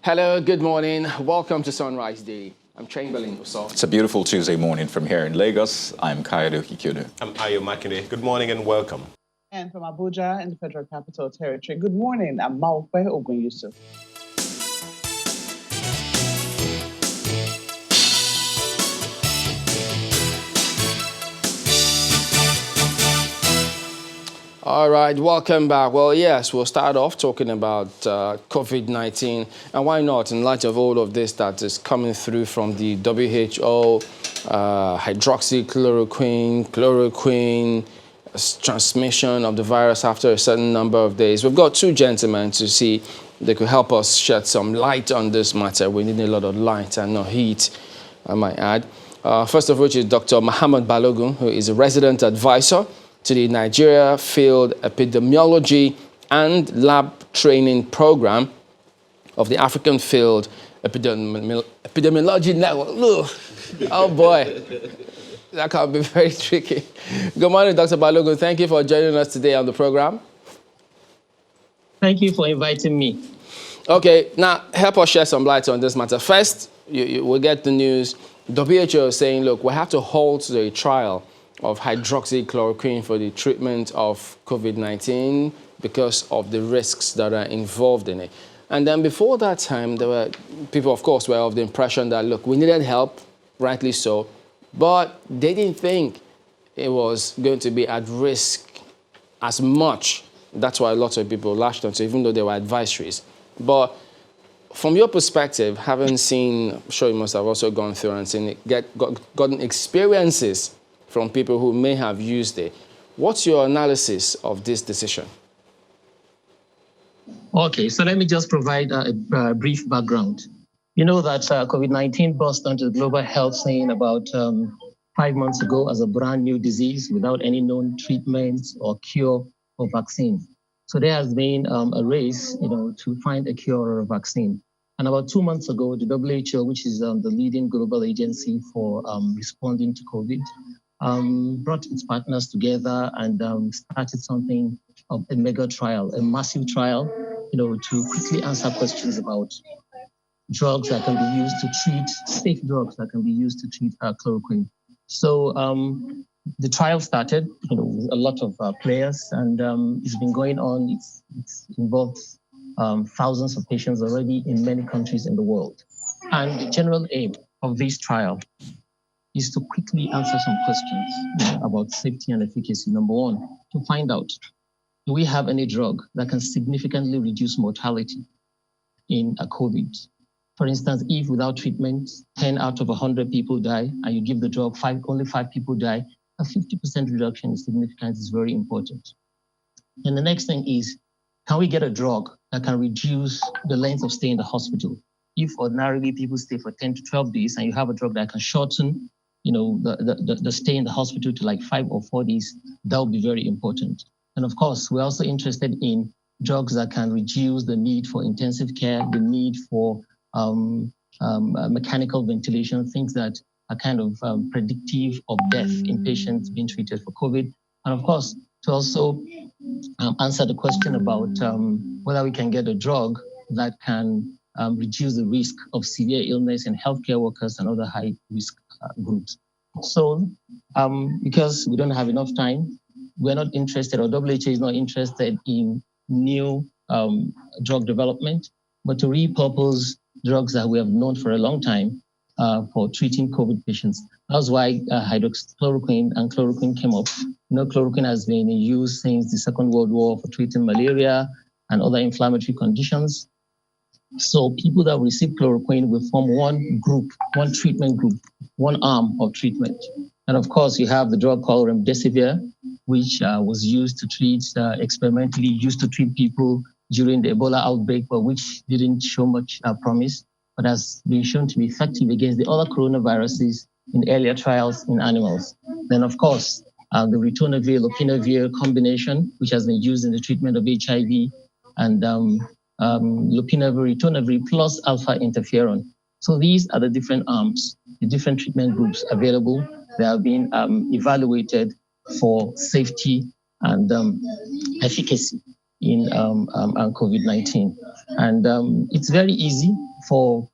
Hello, good morning. Welcome to Sunrise Day. I'm Chamberlain Usof. It's a beautiful Tuesday morning from here in Lagos. I'm Kayode Kikudu. I'm Ayo Makinde. Good morning and welcome. And from Abuja in the Federal Capital Territory, good morning. I'm Maupe Ogun Yusuf. All right, welcome back. Well, yes, we'll start off talking about COVID-19. And why not, in light of all of this that is coming through from the WHO, chloroquine, transmission of the virus after a certain number of days. We've got two gentlemen to see they could help us shed some light on this matter. We need a lot of light and not heat, I might add. First of which is Dr. Muhammad Balogun, who is a resident advisor to the Nigeria Field Epidemiology and Lab Training Program of the African Field Epidemiology Network. Oh boy, that can be very tricky. Good morning, Dr. Balogun. Thank you for joining us today on the program. Thank you for inviting me. Okay, now help us shed some light on this matter. First, we'll get the news. WHO is saying, look, we have to halt the trial of hydroxychloroquine for the treatment of COVID-19 because of the risks that are involved in it. And then before that time, there were people, of course, were of the impression that, look, we needed help, rightly so, but they didn't think it was going to be at risk as much. That's why lots of people latched onto, even though they were advisories. But from your perspective, having seen, I'm sure you must have also gone through and seen it, gotten experiences from people who may have used it. What's your analysis of this decision? Okay, so let me just provide a brief background. You know that COVID-19 burst onto the global health scene about 5 months ago as a brand new disease without any known treatment or cure or vaccine. So there has been a race, to find a cure or a vaccine. And about 2 months ago, the WHO, which is the leading global agency for responding to COVID, brought its partners together and started something of a mega trial, a massive trial, to quickly answer questions about drugs that can be used to treat, safe drugs that can be used to treat chloroquine. So the trial started, with a lot of players, and it's been going on. It's involved thousands of patients already in many countries in the world. And the general aim of this trial is to quickly answer some questions about safety and efficacy. Number one, to find out, do we have any drug that can significantly reduce mortality in a COVID? For instance, if without treatment, 10 out of 100 people die, and you give the drug, only 5 people die, a 50% reduction in significance is very important. And the next thing is, can we get a drug that can reduce the length of stay in the hospital? If ordinarily people stay for 10 to 12 days, and you have a drug that can shorten the stay in the hospital to like 5 or 4 days, that would be very important. And of course, we're also interested in drugs that can reduce the need for intensive care, the need for mechanical ventilation, things that are kind of predictive of death in patients being treated for COVID. And of course, to also answer the question about whether we can get a drug that can reduce the risk of severe illness in healthcare workers and other high-risk groups. So, because we don't have enough time, we're not interested, or WHO is not interested in new drug development, but to repurpose drugs that we have known for a long time for treating COVID patients. That's why hydroxychloroquine and chloroquine came up. Chloroquine has been in use since the Second World War for treating malaria and other inflammatory conditions. So people that receive chloroquine will form one group, one treatment group, one arm of treatment. And of course, you have the drug called remdesivir, which was used to treat, experimentally used to treat people during the Ebola outbreak, but which didn't show much promise, but has been shown to be effective against the other coronaviruses in earlier trials in animals. Then, of course, the ritonavir-lopinavir combination, which has been used in the treatment of HIV, and lopinavir, ritonavir plus alpha interferon. So these are the different arms, the different treatment groups available. They have been evaluated for safety and efficacy in COVID-19. And it's very easy. for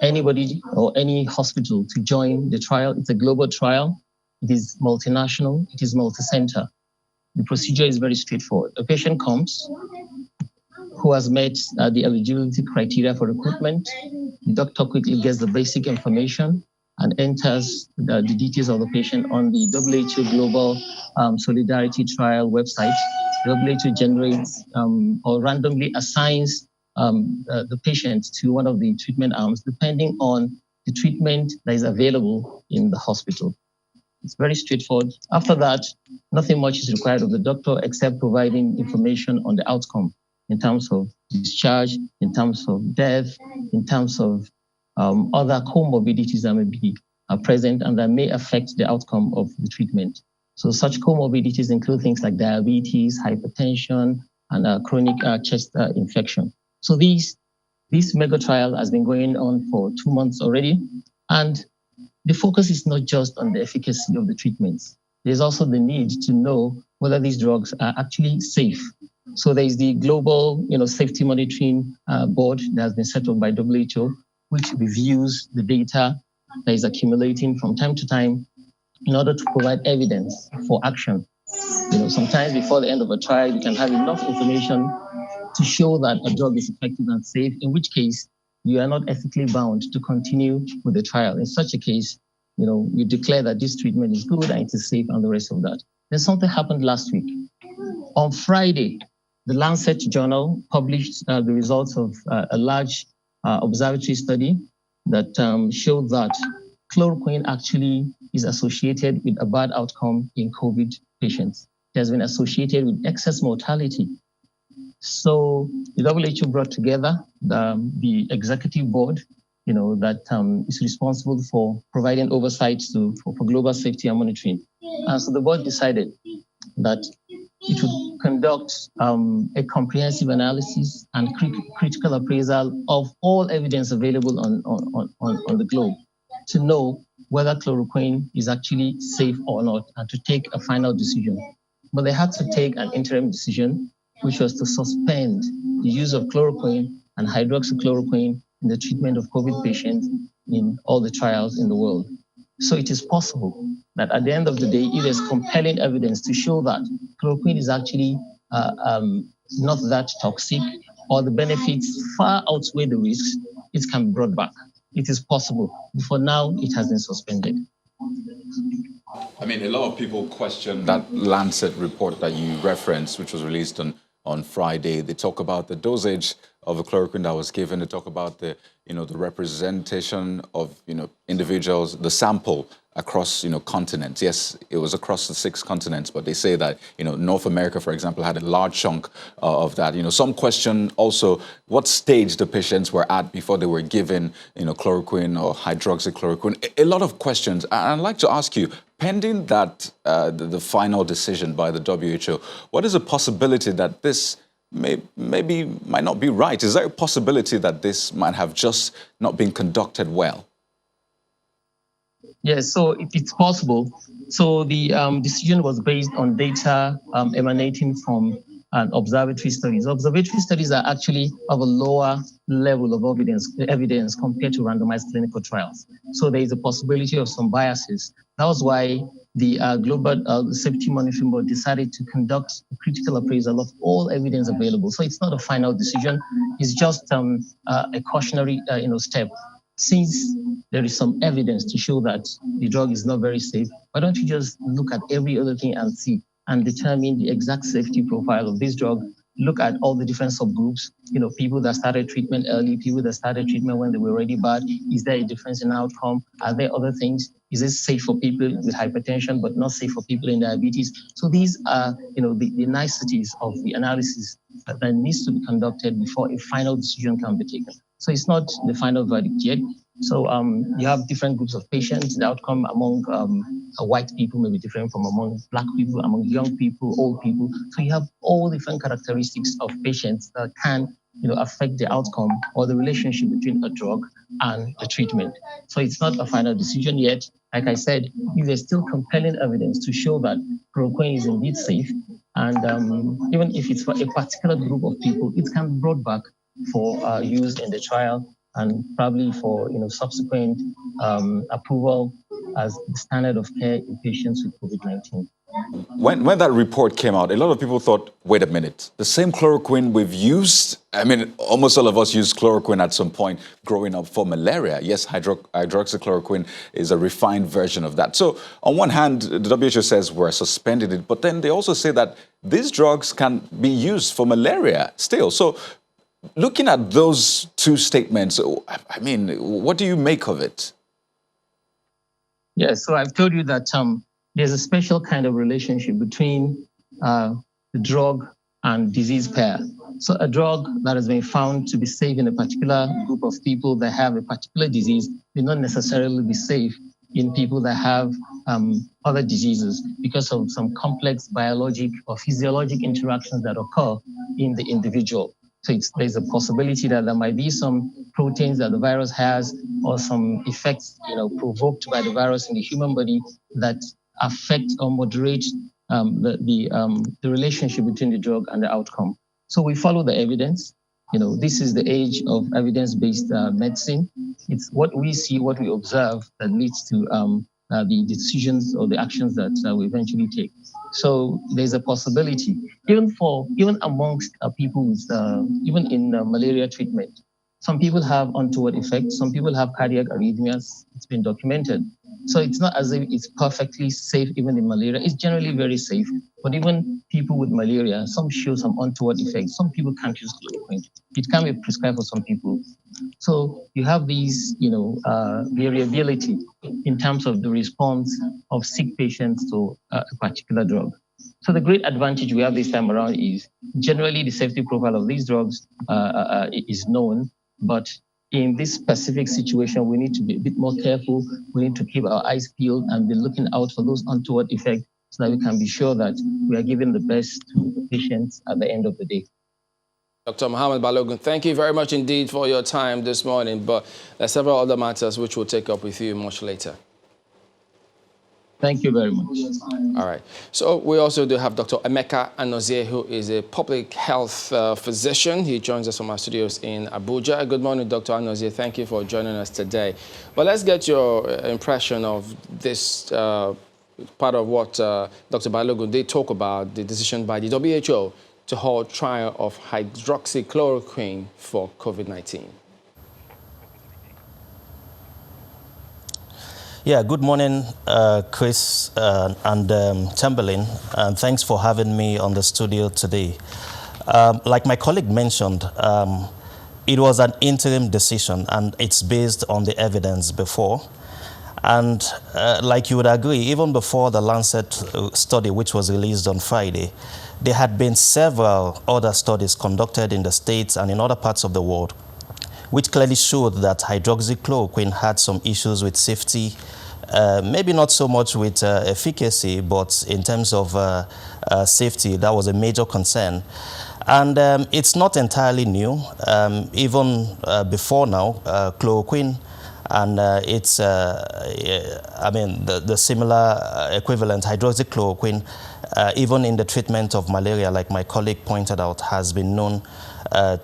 anybody or any hospital to join the trial. It's a global trial. It is multinational. It is multi-center. The procedure is very straightforward. A patient comes who has met the eligibility criteria for recruitment. The doctor quickly gets the basic information and enters the details of the patient on the WHO Global Solidarity Trial website. WHO generates or randomly assigns the patient to one of the treatment arms, depending on the treatment that is available in the hospital. It's very straightforward. After that, nothing much is required of the doctor except providing information on the outcome in terms of discharge, in terms of death, in terms of other comorbidities that may be present and that may affect the outcome of the treatment. So such comorbidities include things like diabetes, hypertension, and chronic chest infection. So this mega trial has been going on for 2 months already. And the focus is not just on the efficacy of the treatments. There's also the need to know whether these drugs are actually safe. So there is the global safety monitoring board that has been set up by WHO, which reviews the data that is accumulating from time to time in order to provide evidence for action. Sometimes before the end of a trial, you can have enough information to show that a drug is effective and safe, in which case you are not ethically bound to continue with the trial. In such a case, you declare that this treatment is good and it is safe and the rest of that. Then something happened last week. On Friday, the Lancet journal published the results of a large observatory study that showed that chloroquine actually is associated with a bad outcome in COVID patients. It has been associated with excess mortality. So the WHO brought together the executive board, that is responsible for providing oversight for global safety and monitoring. And so the board decided that it would conduct a comprehensive analysis and critical appraisal of all evidence available on the globe to know whether chloroquine is actually safe or not and to take a final decision. But they had to take an interim decision, which was to suspend the use of chloroquine and hydroxychloroquine in the treatment of COVID patients in all the trials in the world. So it is possible that at the end of the day, if there's compelling evidence to show that chloroquine is actually not that toxic or the benefits far outweigh the risks, it can be brought back. It is possible. For now, it has been suspended. I mean, a lot of people question that Lancet report that you referenced, which was released on Friday. They talk about the dosage of the chloroquine that was given. They talk about the representation of, individuals, the sample across, continents. Yes, it was across the 6 continents, but they say that, North America, for example, had a large chunk of that. Some question also what stage the patients were at before they were given, chloroquine or hydroxychloroquine. A lot of questions. And I'd like to ask you, pending that, the final decision by the WHO, what is the possibility that this might not be right? Is there a possibility that this might have just not been conducted well? Yes, so it's possible. So the decision was based on data emanating from observatory studies. Observatory studies are actually of a lower level of evidence compared to randomized clinical trials. So there is a possibility of some biases. That was why the Global Safety Monitoring Board decided to conduct a critical appraisal of all evidence available. So it's not a final decision. It's just a cautionary step. Since there is some evidence to show that the drug is not very safe, why don't you just look at every other thing and see and determine the exact safety profile of this drug? Look at all the different subgroups, people that started treatment early, people that started treatment when they were already bad. Is there a difference in outcome? Are there other things? Is it safe for people with hypertension, but not safe for people in diabetes? So these are, the niceties of the analysis that needs to be conducted before a final decision can be taken. So it's not the final verdict yet. So you have different groups of patients. The outcome among white people may be different from among Black people, among young people, old people. So you have all different characteristics of patients that can affect the outcome or the relationship between a drug and the treatment. So it's not a final decision yet. Like I said, if there's still compelling evidence to show that chloroquine is indeed safe, and even if it's for a particular group of people, it can be brought back for use in the trial. and probably for subsequent approval as the standard of care in patients with COVID-19. When that report came out, a lot of people thought, wait a minute, the same chloroquine we've used, I mean, almost all of us used chloroquine at some point growing up for malaria. Yes, hydroxychloroquine is a refined version of that. So on one hand, the WHO says we're suspending it, but then they also say that these drugs can be used for malaria still. So looking at those two statements, I mean, what do you make of it? Yes, so I've told you that there's a special kind of relationship between the drug and disease pair. So a drug that has been found to be safe in a particular group of people that have a particular disease may not necessarily be safe in people that have other diseases because of some complex biologic or physiologic interactions that occur in the individual. So there's a possibility that there might be some proteins that the virus has or some effects provoked by the virus in the human body that affect or moderate the relationship between the drug and the outcome. So we follow the evidence. This is the age of evidence-based medicine. It's what we see, what we observe that leads to the decisions or the actions that we eventually take. So there's a possibility, even amongst people with, even in malaria treatment, some people have untoward effects. Some people have cardiac arrhythmias. It's been documented. So it's not as if it's perfectly safe even in malaria. It's generally very safe. But even people with malaria, some show some untoward effects. Some people can't use chloroquine. It can be prescribed for some people. So you have these, variability in terms of the response of sick patients to a particular drug. So the great advantage we have this time around is generally the safety profile of these drugs is known. But in this specific situation, we need to be a bit more careful. We need to keep our eyes peeled and be looking out for those untoward effects so that we can be sure that we are giving the best to the patients at the end of the day. Dr. Mohammed Balogun, thank you very much indeed for your time this morning. But there are several other matters which we'll take up with you much later. Thank you very much. All right. So we also do have Dr. Emeka Anozie, who is a public health physician. He joins us from our studios in Abuja. Good morning, Dr. Anozie. Thank you for joining us today. But let's get your impression of this part of what Dr. Balogun did talk about, the decision by the WHO to hold trial of hydroxychloroquine for COVID-19. Yeah, good morning, Chris and Chamberlain, and thanks for having me on the studio today. Like my colleague mentioned, it was an interim decision and it's based on the evidence before. And like you would agree, even before the Lancet study, which was released on Friday, there had been several other studies conducted in the States and in other parts of the world, which clearly showed that hydroxychloroquine had some issues with safety, maybe not so much with efficacy, but in terms of safety, that was a major concern. And it's not entirely new. Even before now, chloroquine and its, the similar equivalent, hydroxychloroquine, even in the treatment of malaria, like my colleague pointed out, has been known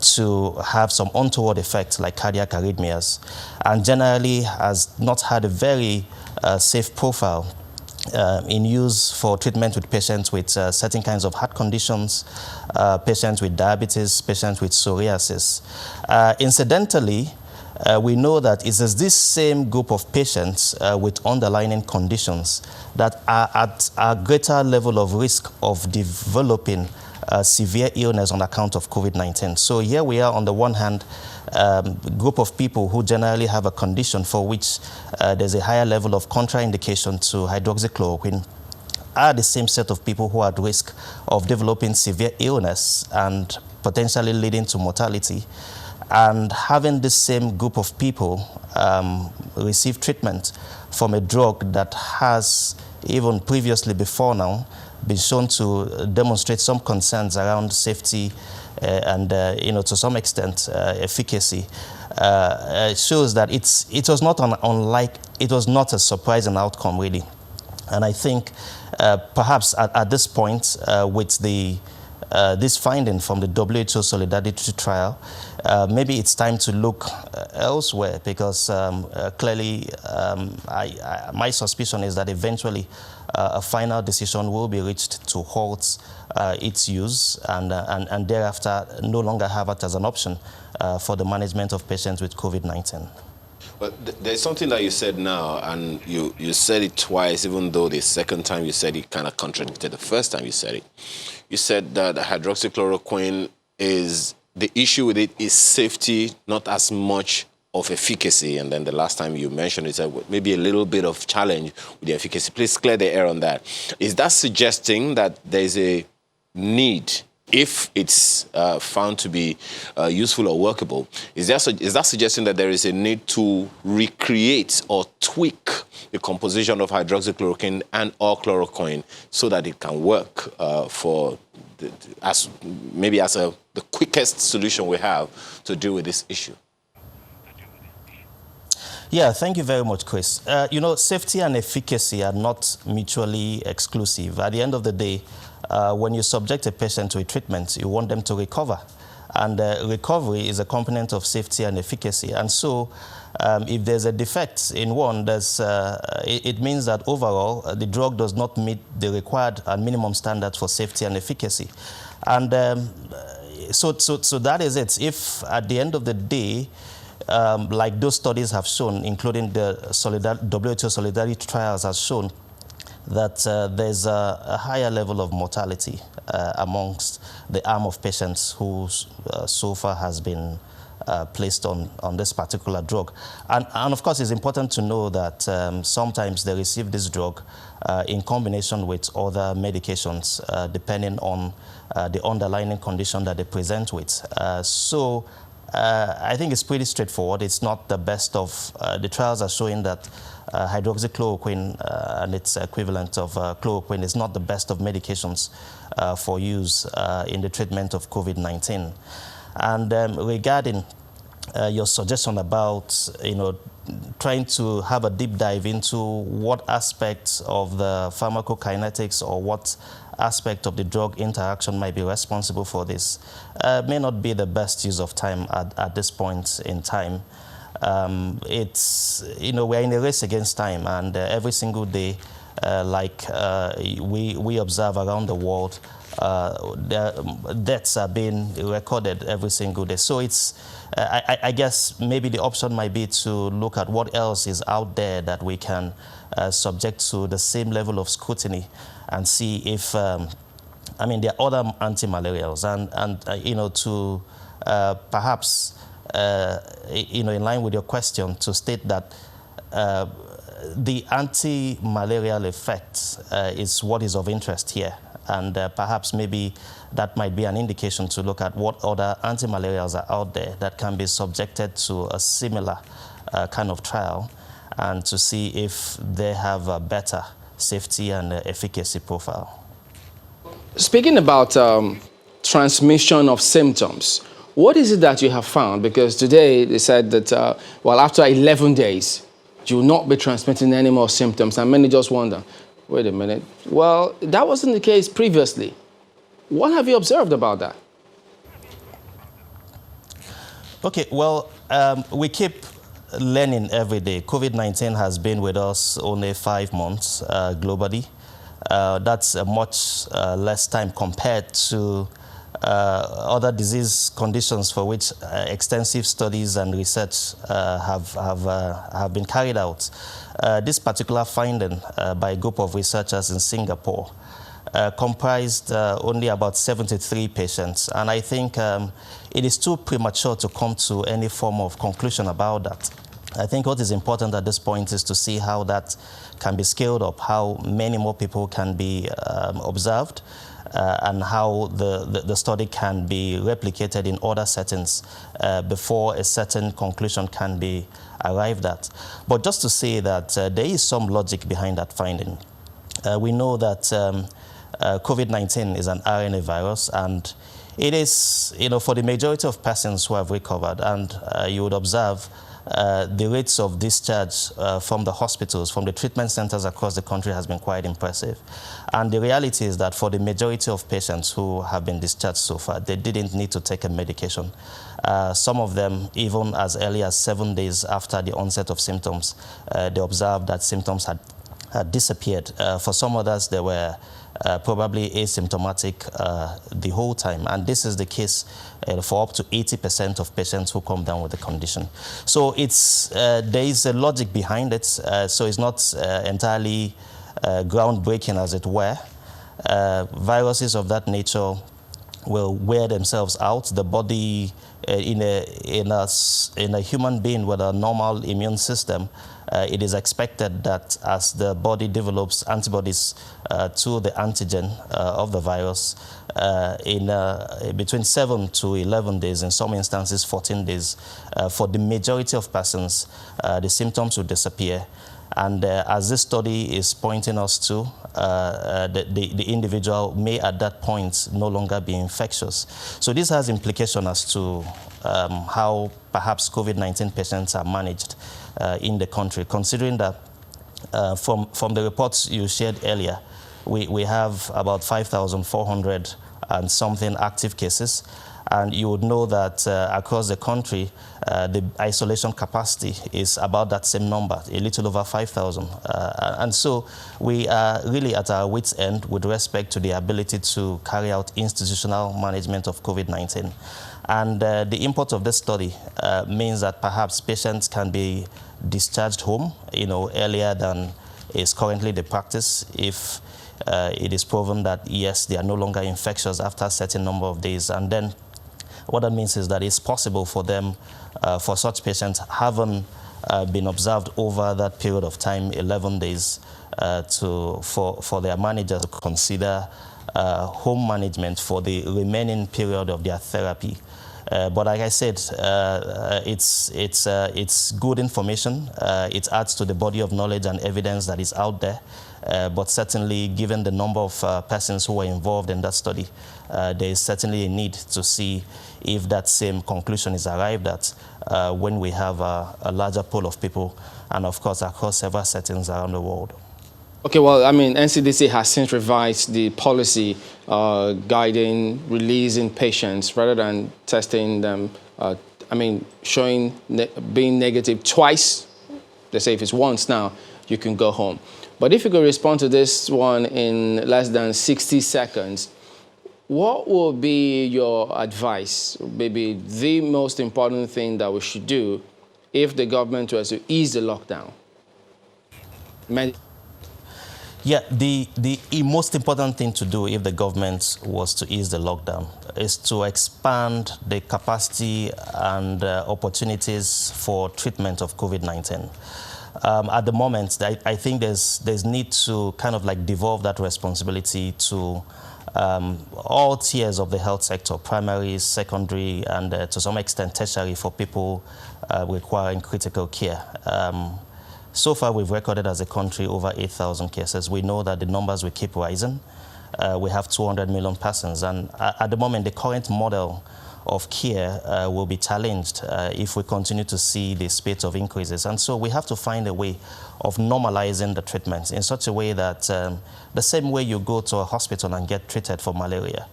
to have some untoward effects like cardiac arrhythmias, and generally has not had a very safe profile in use for treatment with patients with certain kinds of heart conditions, patients with diabetes, patients with psoriasis. Incidentally, we know that it is this same group of patients with underlying conditions that are at a greater level of risk of developing severe illness on account of COVID-19. So here we are on the one hand, group of people who generally have a condition for which there's a higher level of contraindication to hydroxychloroquine, are the same set of people who are at risk of developing severe illness and potentially leading to mortality. And having this same group of people receive treatment from a drug that has, even previously before now, been shown to demonstrate some concerns around safety and, to some extent, efficacy, shows that it was not a surprising outcome, really. And I think perhaps at this point, with the this finding from the WHO Solidarity Trial, maybe it's time to look elsewhere, because clearly my suspicion is that eventually a final decision will be reached to halt its use and thereafter no longer have it as an option for the management of patients with COVID-19. But there's something that you said now, and you said it twice, even though the second time you said it kind of contradicted the first time you said it. You said that hydroxychloroquine is, the issue with it is safety, not as much of efficacy. And then the last time you mentioned it, said maybe a little bit of challenge with the efficacy. Please clear the air on that. Is that suggesting that there's a need, if it's found to be useful or workable, is that suggesting that there is a need to recreate or tweak the composition of hydroxychloroquine and or chloroquine so that it can work the quickest solution we have to deal with this issue? Yeah, thank you very much, Chris. You know, safety and efficacy are not mutually exclusive. At the end of the day, when you subject a patient to a treatment, you want them to recover. And recovery is a component of safety and efficacy. And so if there's a defect in one, it means that overall the drug does not meet the required and minimum standards for safety and efficacy. And so that is it. If at the end of the day, like those studies have shown, including the WHO Solidarity Trials has shown, that there's a higher level of mortality amongst the arm of patients who so far has been placed on this particular drug. And of course, it's important to know that sometimes they receive this drug in combination with other medications, depending on the underlying condition that they present with. I think it's pretty straightforward. It's not the best of, the trials are showing that hydroxychloroquine and its equivalent of chloroquine is not the best of medications for use in the treatment of COVID-19. And regarding your suggestion about, trying to have a deep dive into what aspects of the pharmacokinetics or what aspect of the drug interaction might be responsible for this may not be the best use of time at this point in time. It's, we're in a race against time, and every single day, we observe around the world, deaths are being recorded every single day. So it's, I guess maybe the option might be to look at what else is out there that we can subject to the same level of scrutiny and see if, there are other anti-malarials, and to perhaps, in line with your question, to state that the anti-malarial effect is what is of interest here. And perhaps maybe that might be an indication to look at what other anti-malarials are out there that can be subjected to a similar kind of trial, and to see if they have a better safety and efficacy profile. Speaking about transmission of symptoms, what is it that you have found? Because today they said that, after 11 days, you will not be transmitting any more symptoms, and many just wonder, wait a minute, well, that wasn't the case previously. What have you observed about that? Okay, well, we keep learning every day. COVID-19 has been with us only 5 months globally. That's a much less time compared to other disease conditions for which extensive studies and research have been carried out. This particular finding by a group of researchers in Singapore comprised only about 73 patients, and I think it is too premature to come to any form of conclusion about that. I think what is important at this point is to see how that can be scaled up, how many more people can be observed, and how the study can be replicated in other settings before a certain conclusion can be arrived at. But just to say that there is some logic behind that finding. We know that COVID-19 is an RNA virus, and it is, for the majority of persons who have recovered, and you would observe the rates of discharge from the hospitals, from the treatment centers across the country has been quite impressive. And the reality is that for the majority of patients who have been discharged so far, they didn't need to take a medication. Some of them, even as early as 7 days after the onset of symptoms, they observed that symptoms had disappeared. For some others, they were probably asymptomatic the whole time. And this is the case for up to 80% of patients who come down with the condition. So there is a logic behind it. So it's not entirely groundbreaking, as it were. Viruses of that nature will wear themselves out. The body, in a human being with a normal immune system, it is expected that as the body develops antibodies to the antigen of the virus, in between 7 to 11 days, in some instances 14 days, for the majority of persons, the symptoms will disappear. And as this study is pointing us to, the individual may at that point no longer be infectious. So this has implication as to how perhaps COVID-19 patients are managed in the country, considering that from the reports you shared earlier, we have about 5,400 and something active cases. And you would know that across the country, the isolation capacity is about that same number, a little over 5,000. And so we are really at our wits' end with respect to the ability to carry out institutional management of COVID-19. And the import of this study means that perhaps patients can be discharged home, earlier than is currently the practice if it is proven that, yes, they are no longer infectious after a certain number of days. And then what that means is that it's possible for them, for such patients, having been observed over that period of time, 11 days, for their managers to consider home management for the remaining period of their therapy. But like I said, it's good information. It adds to the body of knowledge and evidence that is out there. But certainly, given the number of persons who were involved in that study, there is certainly a need to see if that same conclusion is arrived at when we have a larger pool of people, and of course across several settings around the world. Okay, well, I mean, NCDC has since revised the policy guiding releasing patients rather than testing them. Showing being negative twice. They say if it's once now, you can go home. But if you could respond to this one in less than 60 seconds, what will be your advice, maybe the most important thing that we should do if the government was to ease the lockdown? Yeah, the most important thing to do if the government was to ease the lockdown is to expand the capacity and opportunities for treatment of COVID-19. At the moment, I think there's need to kind of like devolve that responsibility to all tiers of the health sector, primary, secondary, and to some extent tertiary for people requiring critical care. So far, we've recorded as a country over 8,000 cases. We know that the numbers will keep rising. We have 200 million persons. And at the moment, the current model of care will be challenged if we continue to see the spate of increases. And so we have to find a way of normalizing the treatments in such a way that the same way you go to a hospital and get treated for malaria,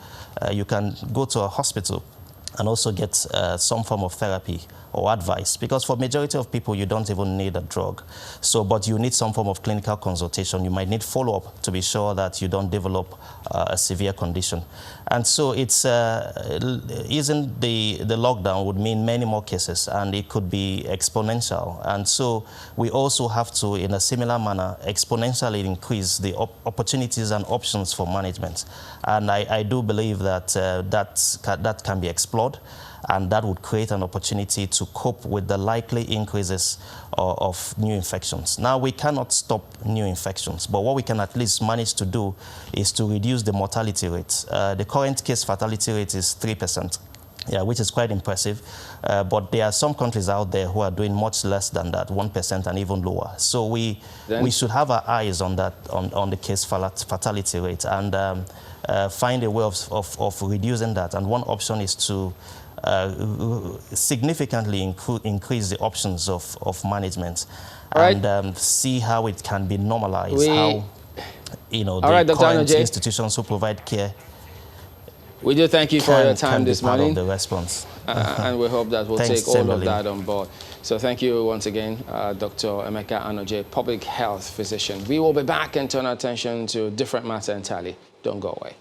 you can go to a hospital and also get some form of therapy or advice, because for majority of people, you don't even need a drug. So, but you need some form of clinical consultation. You might need follow-up to be sure that you don't develop a severe condition. And so it's, easing the lockdown would mean many more cases, and it could be exponential. And so we also have to, in a similar manner, exponentially increase the opportunities and options for management. And I do believe that that can be explored, and that would create an opportunity to cope with the likely increases of new infections. Now, we cannot stop new infections, but what we can at least manage to do is to reduce the mortality rate. The current case fatality rate is 3%. Yeah, which is quite impressive. But there are some countries out there who are doing much less than that, 1% and even lower. So we should have our eyes on that, on the case fatality rate, and find a way of reducing that. And one option is to significantly increase the options of management, Right. and see how it can be normalized, We- the right, Dr. current Anoje. institutions who provide care We do thank you for your can time be this part morning. of the response. And we hope that we'll Thanks, take all of Chamberlain. that on board. So thank you once again, Dr. Emeka Anoje, public health physician. We will be back and turn our attention to a different matter entirely. Don't go away.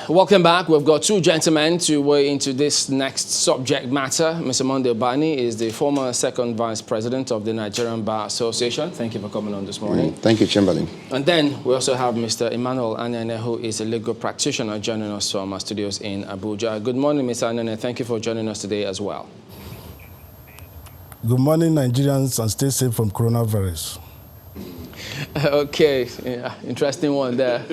Welcome back. We've got two gentlemen to weigh into this next subject matter. Mr. Monday Bani is the former second vice president of the Nigerian Bar Association. Thank you for coming on this morning. Thank you, Chamberlain. And then we also have Mr. Emmanuel Anene, who is a legal practitioner, joining us from our studios in Abuja. Good morning, Mr. Anene. Thank you for joining us today as well. Good morning, Nigerians, and stay safe from coronavirus. Okay, yeah, interesting one there.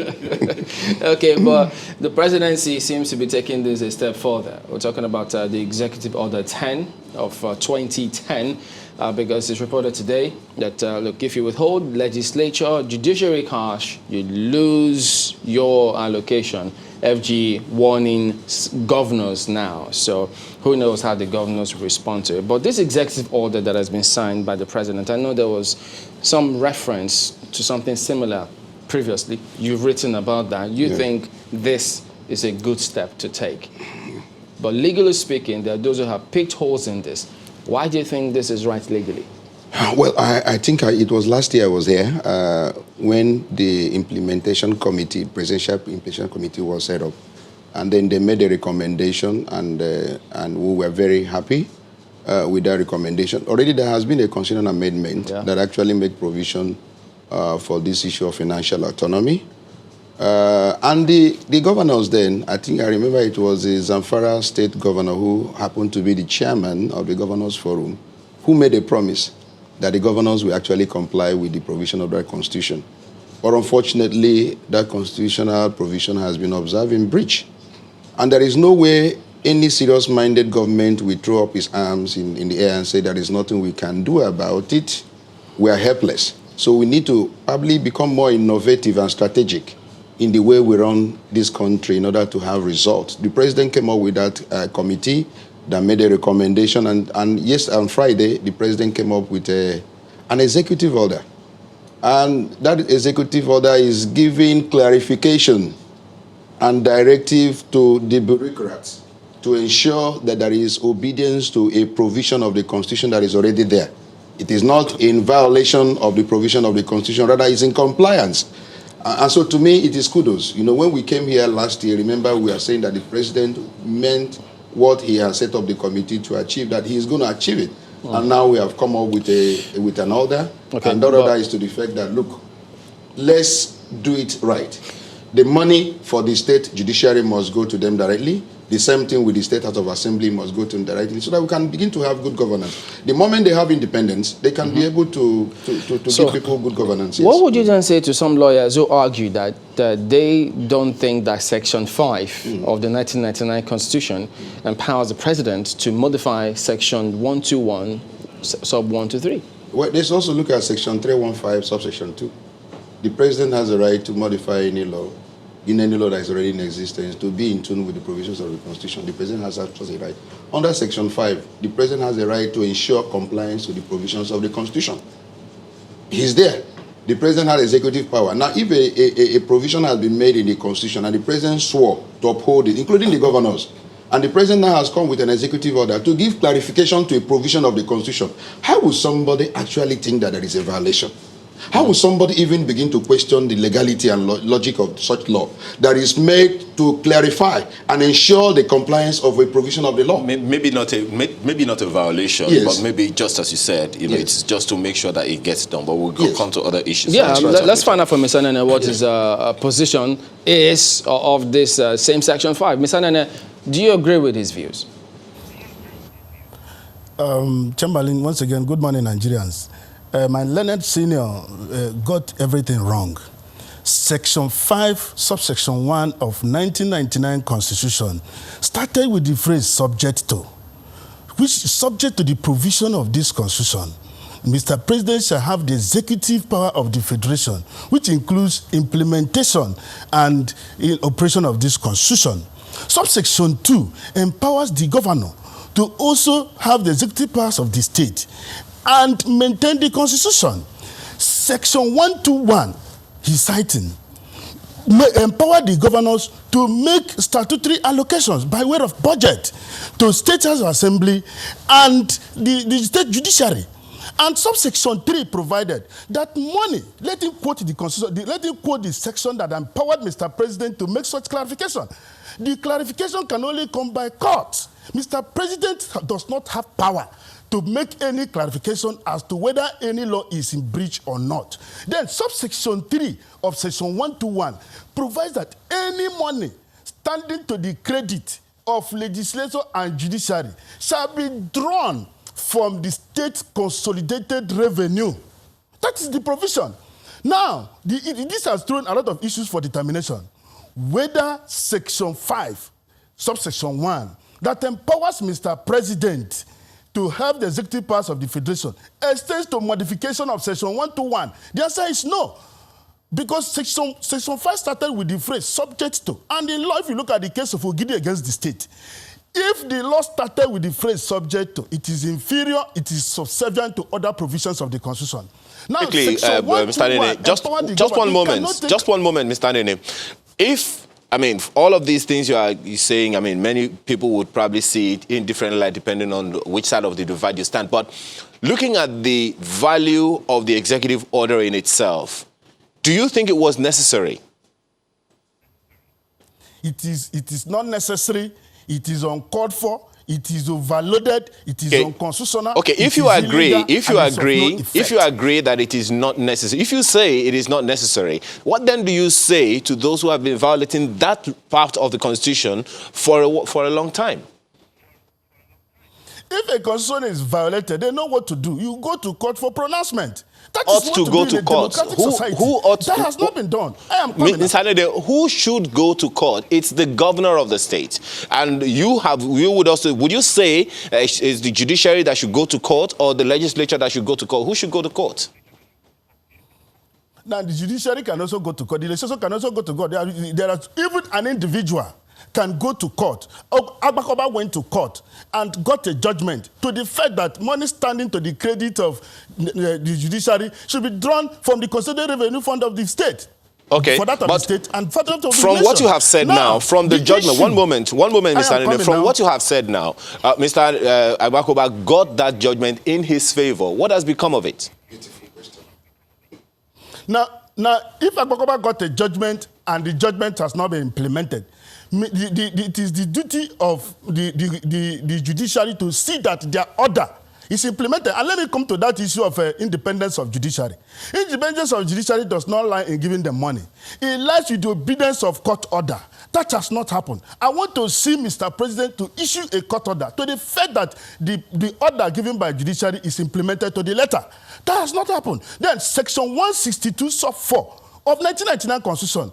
Okay, but the presidency seems to be taking this a step further. We're talking about the Executive Order 10 of 2010, because it's reported today that, look, if you withhold legislature, judiciary cash, you lose your allocation. FG warning governors now. So who knows how the governors respond to it. But this executive order that has been signed by the president, I know there was some reference to something similar previously. You've written about that. You think this is a good step to take. But legally speaking, there are those who have picked holes in this. Why do you think this is right legally? Well, I think it was last year I was there when the implementation committee, presidential implementation committee was set up. And then they made a recommendation, and we were very happy with that recommendation. Already there has been a constitutional amendment that actually made provision for this issue of financial autonomy. And the governors then, I remember it was the Zamfara state governor who happened to be the chairman of the governors forum, who made a promise that the governors will actually comply with the provision of that constitution. But unfortunately, that constitutional provision has been observed in breach. And there is no way any serious-minded government will throw up its arms in the air and say there is nothing we can do about it. We are helpless. So we need to probably become more innovative and strategic in the way we run this country in order to have results. The president came up with that committee that made a recommendation, and yes, on Friday, the president came up with an executive order. And that executive order is giving clarification and directive to the bureaucrats to ensure that there is obedience to a provision of the Constitution that is already there. It is not in violation of the provision of the Constitution, rather it's in compliance. And so to me, it is kudos. You know, when we came here last year, remember we are saying that the president meant what he has set up the committee to achieve, that he is going to achieve it. And now we have come up with an order. Okay, and that order is to the effect that, look, let's do it right. The money for the state judiciary must go to them directly. The same thing with the State House of Assembly must go to them directly, so that we can begin to have good governance. The moment they have independence, they can be able to give people good governance. Yes. What would you then say to some lawyers who argue that they don't think that Section 5 of the 1999 Constitution empowers the president to modify Section 121, sub 1 to 3? Well, let's also look at Section 315, subsection 2. The president has a right to modify any law that is already in existence, to be in tune with the provisions of the Constitution. The president has a right. Under Section 5, the president has a right to ensure compliance with the provisions of the Constitution. He's there. The president has executive power. Now, if a provision has been made in the Constitution and the president swore to uphold it, including the governors, and the president now has come with an executive order to give clarification to a provision of the Constitution, how will somebody actually think that there is a violation? How will somebody even begin to question the legality and logic of such law that is made to clarify and ensure the compliance of a provision of the law? Maybe not a violation, yes, but maybe just as you said, you know, it's just to make sure that it gets done. But we'll come to other issues. Yeah, let's find out from Mr. Nene what his position is of this same Section 5. Mr. Nene, do you agree with his views? Chamberlain, once again, good morning, Nigerians. My learned senior got everything wrong. Section 5, subsection 1 of 1999 Constitution started with the phrase subject to, which is subject to the provision of this Constitution. Mr. President shall have the executive power of the Federation, which includes implementation and operation of this Constitution. Subsection 2 empowers the governor to also have the executive powers of the state and maintain the Constitution. Section 121, he's citing, empower the governors to make statutory allocations by way of budget to State House Assembly and the state judiciary. And subsection 3 provided that money, let him quote the Constitution, let him quote the section that empowered Mr. President to make such clarification. The clarification can only come by court. Mr. President does not have power to make any clarification as to whether any law is in breach or not. Then subsection 3 of section 121 provides that any money standing to the credit of legislature and judiciary shall be drawn from the state consolidated revenue. That is the provision. Now, this has thrown a lot of issues for determination. Whether section 5, subsection 1, that empowers Mr. President to have the executive powers of the Federation extends to modification of section 121. The answer is no. Because section 5 started with the phrase subject to. And in law, if you look at the case of Ogidi against the state, if the law started with the phrase subject to, it is inferior, it is subservient to other provisions of the Constitution. Now, quickly, Mr. Nene, just one moment, Mr. Nene. If, I mean, all of these things you're saying, I mean, many people would probably see it in different light depending on which side of the divide you stand. But looking at the value of the executive order in itself, do you think it was necessary? It is not necessary. It is uncalled for. It is overloaded. It is unconstitutional. Okay, if you agree that it is not necessary, if you say it is not necessary, what then do you say to those who have been violating that part of the Constitution for a long time? If a constitution is violated, they know what to do. You go to court for pronouncement. That ought is to go to court. That has not been done. I am coming. Who should go to court? It's the governor of the state. And would you say is the judiciary that should go to court or the legislature that should go to court? Who should go to court? Now, the judiciary can also go to court. The legislature can also go to court. There are even an individual can go to court. Agbakoba went to court and got a judgment to the fact that money standing to the credit of the judiciary should be drawn from the consolidated revenue fund of the state. Okay, for that of the state and for that of the from nation. what you have said now, from the judgment, one moment, Mr. Nene, from what you have said now, Mr. Agbakoba got that judgment in his favor. What has become of it? Beautiful question. Now, if Agbakoba got a judgment and the judgment has not been implemented, it is the duty of the judiciary to see that their order is implemented. And let me come to that issue of independence of judiciary. Independence of judiciary does not lie in giving them money. It lies with the obedience of court order. That has not happened. I want to see Mr. President to issue a court order to the fact that the order given by judiciary is implemented to the letter. That has not happened. Then Section 162 sub 4 of 1999 Constitution.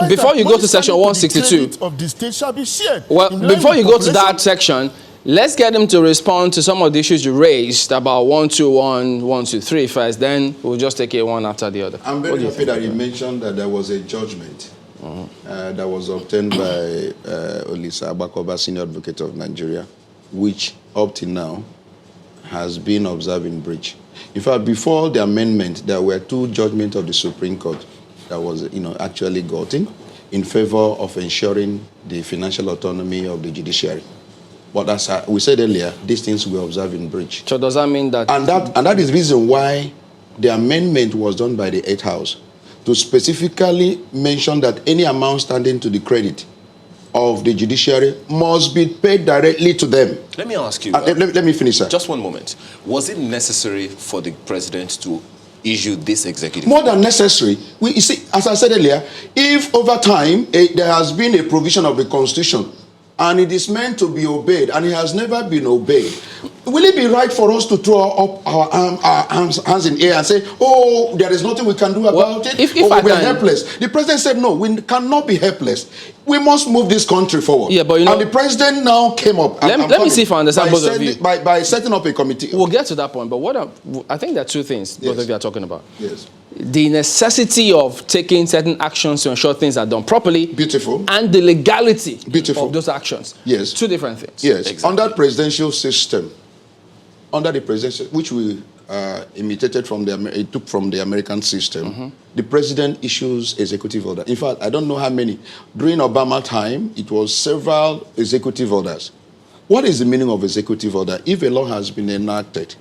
Before you go to Section 162, of the state shall be shared. Well, before you go to that section, let's get him to respond to some of the issues you raised about 121, 123 first. Then we'll just take it one after the other. I'm very happy that you mentioned that there was a judgment that was obtained by Olisa Agbakoba, Senior Advocate of Nigeria, which up till now has been observed in breach. In fact, before the amendment, there were two judgments of the Supreme Court that was, actually gotten in favor of ensuring the financial autonomy of the judiciary. But as we said earlier, these things were observed in breach. So does that mean that... And that is the reason why the amendment was done by the 8th House, to specifically mention that any amount standing to the credit of the judiciary must be paid directly to them. Let me ask you... let me finish, sir. Just one moment. Was it necessary for the president to issue this executive? More than necessary. You see, as I said earlier, if over time there has been a provision of the Constitution and it is meant to be obeyed and it has never been obeyed, will it be right for us to throw up our hands in the air and say, oh, there is nothing we can do about it, if or we are helpless? The president said, no, we cannot be helpless. We must move this country forward. Yeah, but you know, and the president now came up. Let me see if I understand both of you. By setting up a committee. We'll get to that point, but I think there are two things both of you are talking about. Yes. The necessity of taking certain actions to ensure things are done properly. Beautiful. And the legality Beautiful. of those actions. Yes. Two different things. Yes. Exactly. Under presidential system, which we imitated from took from the American system, the president issues executive order. In fact, I don't know how many. During Obama time, it was several executive orders. What is the meaning of executive order? If a law has been enacted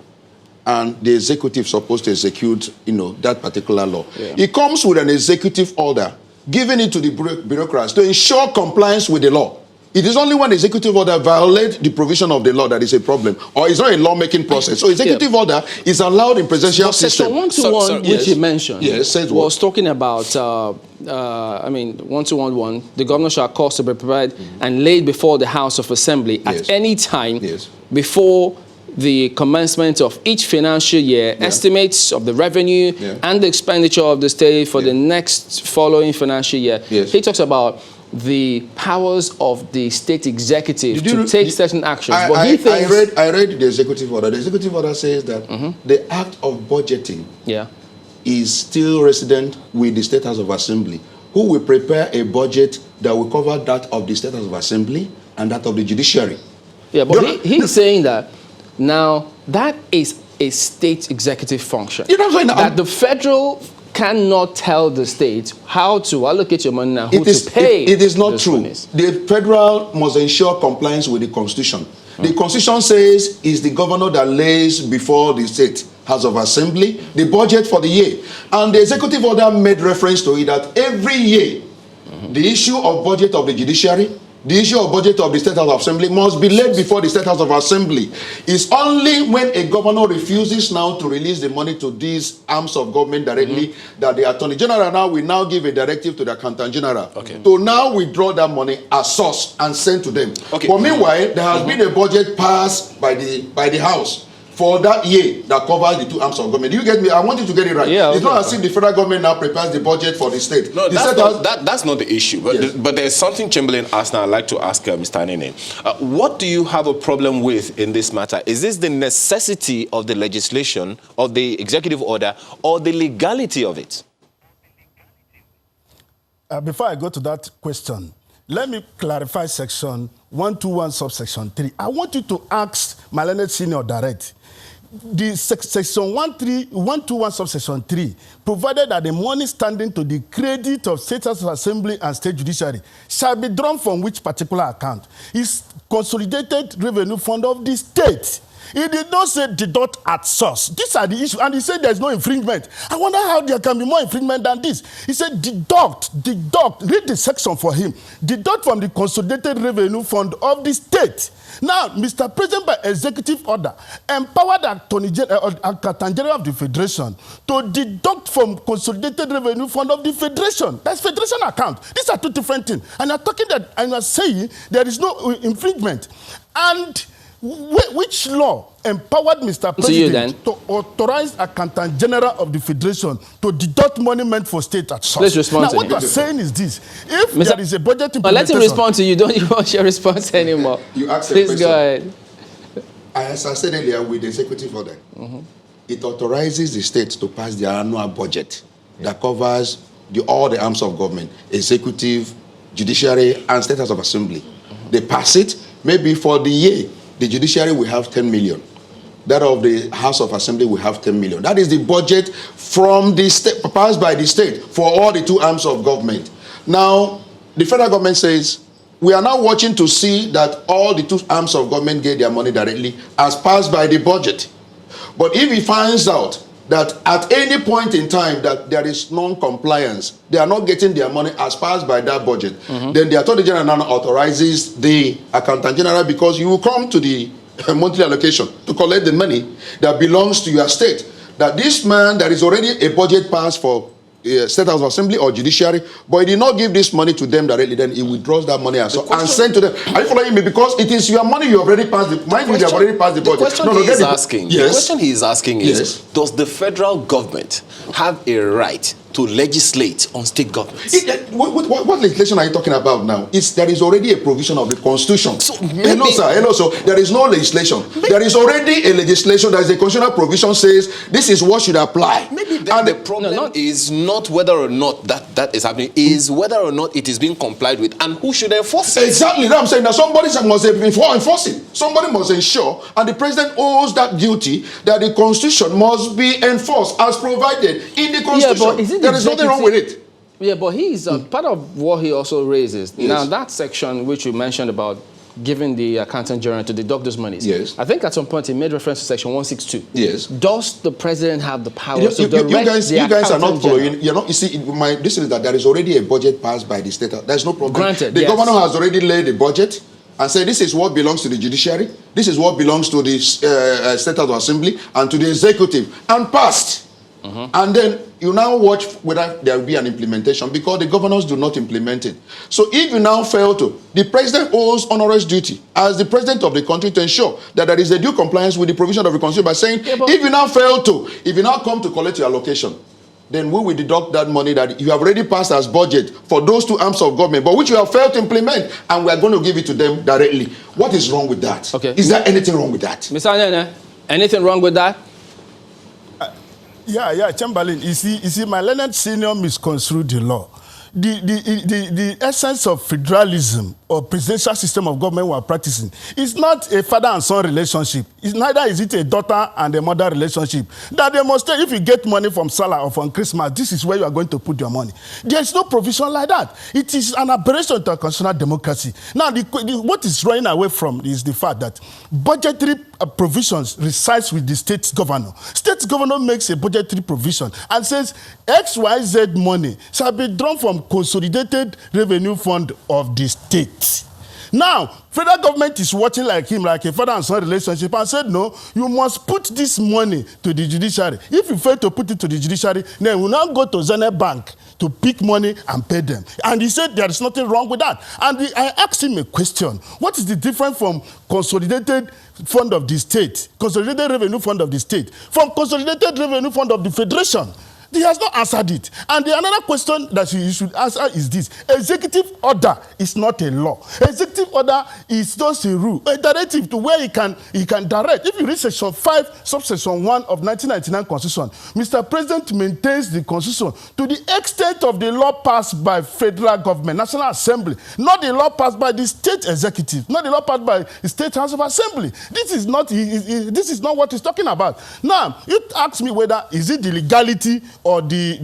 and the executive is supposed to execute, that particular law, it comes with an executive order, giving it to the bureaucrats to ensure compliance with the law. It is only when the executive order violates the provision of the law that is a problem, or it's not a lawmaking process. So executive order is allowed in presidential system. Section 121, which you mentioned, says was talking about, 1211, the governor shall cause to be prepared and laid before the House of Assembly at any time before the commencement of each financial year, estimates of the revenue and the expenditure of the state for the next following financial year. He talks about the powers of the state executive to take certain actions. I read the executive order. The executive order says that the act of budgeting is still resident with the State House of Assembly, who will prepare a budget that will cover that of the State House of Assembly and that of the judiciary. Yeah, but he's saying that now that is a state executive function. That the federal cannot tell the state how to allocate your money and who to pay. It is not true. The federal must ensure compliance with the Constitution. The Constitution says it's the governor that lays before the State House of Assembly the budget for the year. And the executive order made reference to it that every year, the issue of budget of the judiciary, the issue of budget of the State House of Assembly must be laid before the State House of Assembly. It's only when a governor refuses now to release the money to these arms of government directly that the Attorney General now will now give a directive to the Accountant General to now withdraw that money as source and send to them. But meanwhile, there has been a budget passed by the House for that year that covers the two arms of government. Do you get me? I want you to get it right. It's not as if the federal government now prepares the budget for the state. No, that's not the issue. But there's something Chamberlain asked now I'd like to ask Mr. Anene. What do you have a problem with in this matter? Is this the necessity of the legislation, of the executive order, or the legality of it? Before I go to that question, let me clarify section 121 subsection 3. I want you to ask my learned senior direct. The section 121 subsection 3 provided that the money standing to the credit of State House of Assembly and State Judiciary shall be drawn from which particular account? It's Consolidated Revenue Fund of the state. He did not say deduct at source. These are the issues. And he said there's no infringement. I wonder how there can be more infringement than this. He said deduct. Read the section for him. Deduct from the Consolidated Revenue Fund of the state. Now, Mr. President, by executive order, empowered the Accountant General of the Federation to deduct from Consolidated Revenue Fund of the Federation. That's Federation account. These are two different things. And you're talking that, and you're saying there is no infringement. And which law empowered Mr. President to authorize Accountant General of the Federation to deduct money meant for state at source? Let's respond now, what you're saying is this. If there is a budget implementation... let him respond to you. Don't you want your response anymore? You asked Please go ahead. As I said earlier, with the executive order, it authorizes the states to pass their annual budget that covers all the arms of government, executive, judiciary, and State House of Assembly. They pass it, maybe for the year, the judiciary will have 10 million. That of the House of Assembly will have 10 million. That is the budget from the state, passed by the state for all the two arms of government. Now, the federal government says, we are now watching to see that all the two arms of government get their money directly as passed by the budget. But if he finds out that at any point in time that there is non-compliance, they are not getting their money as passed by that budget, then the Attorney General now authorizes the Accountant General, because you will come to the monthly allocation to collect the money that belongs to your state. That this man, there is already a budget passed for State House of Assembly or Judiciary, but he did not give this money to them directly, then he withdraws that money and send to them. Are you following me? Because it is your money, you have already passed the mind you have already passed the budget. The question the question he is asking is, does the federal government have a right to legislate on state governments. What legislation are you talking about now? There is already a provision of the Constitution. So maybe, hello, sir. There is no legislation. There is already a legislation. There is a constitutional provision says this is what should apply. Maybe then the problem is not whether or not that is happening, is whether or not it is being complied with and who should enforce it. Exactly. Now I'm saying that somebody must enforce it. Somebody must ensure, and the president owes that duty that the Constitution must be enforced as provided in the Constitution. There is nothing wrong with it. Yeah, but he's part of what he also raises. Yes. Now, that section which you mentioned about giving the accountant general to deduct those monies. Yes. I think at some point he made reference to section 162. Yes. Does the president have the power to you direct guys are not following. general? You see, this is that there is already a budget passed by the state. There's no problem. Granted, the yes. governor has already laid a budget and said this is what belongs to the judiciary, this is what belongs to the state house assembly and to the executive, and passed. And then you now watch whether there will be an implementation, because the governors do not implement it. So if you now fail to, the president owes onerous duty as the president of the country to ensure that there is a due compliance with the provision of the Constitution by saying, if you now fail to, if you now come to collect your allocation, then we will deduct that money that you have already passed as budget for those two arms of government, but which you have failed to implement, and we are going to give it to them directly. What is wrong with that? Okay. Is there anything wrong with that? Mr. Anyene, anything wrong with that? Yeah, Chamberlain. You see, my learned senior misconstrued the law. The essence of federalism or presidential system of government we are practicing is not a father and son relationship. Neither is it a daughter and a mother relationship. That demonstrate if you get money from Salah or from Christmas, this is where you are going to put your money. There is no provision like that. It is an aberration to a constitutional democracy. Now, what is running away from is the fact that budgetary provisions resides with the state governor. State governor makes a budgetary provision and says XYZ money shall be drawn from consolidated revenue fund of the state. Now, federal government is watching like him, like a father and son relationship, and said, no, you must put this money to the judiciary. If you fail to put it to the judiciary, then we'll now go to Zenith Bank to pick money and pay them. And he said there is nothing wrong with that. And I asked him a question. What is the difference from consolidated fund of the state, consolidated revenue fund of the state, from consolidated revenue fund of the federation? He has not answered it. And another question that you should answer is this. Executive order is not a law. Executive order is just a rule, a directive to where he can direct. If you read section 5, subsection 1 of 1999 Constitution, Mr. President maintains the Constitution to the extent of the law passed by federal government, National Assembly, not the law passed by the state executive, not the law passed by the State House of Assembly. This is not what he's talking about. Now, you ask me whether is it the legality or the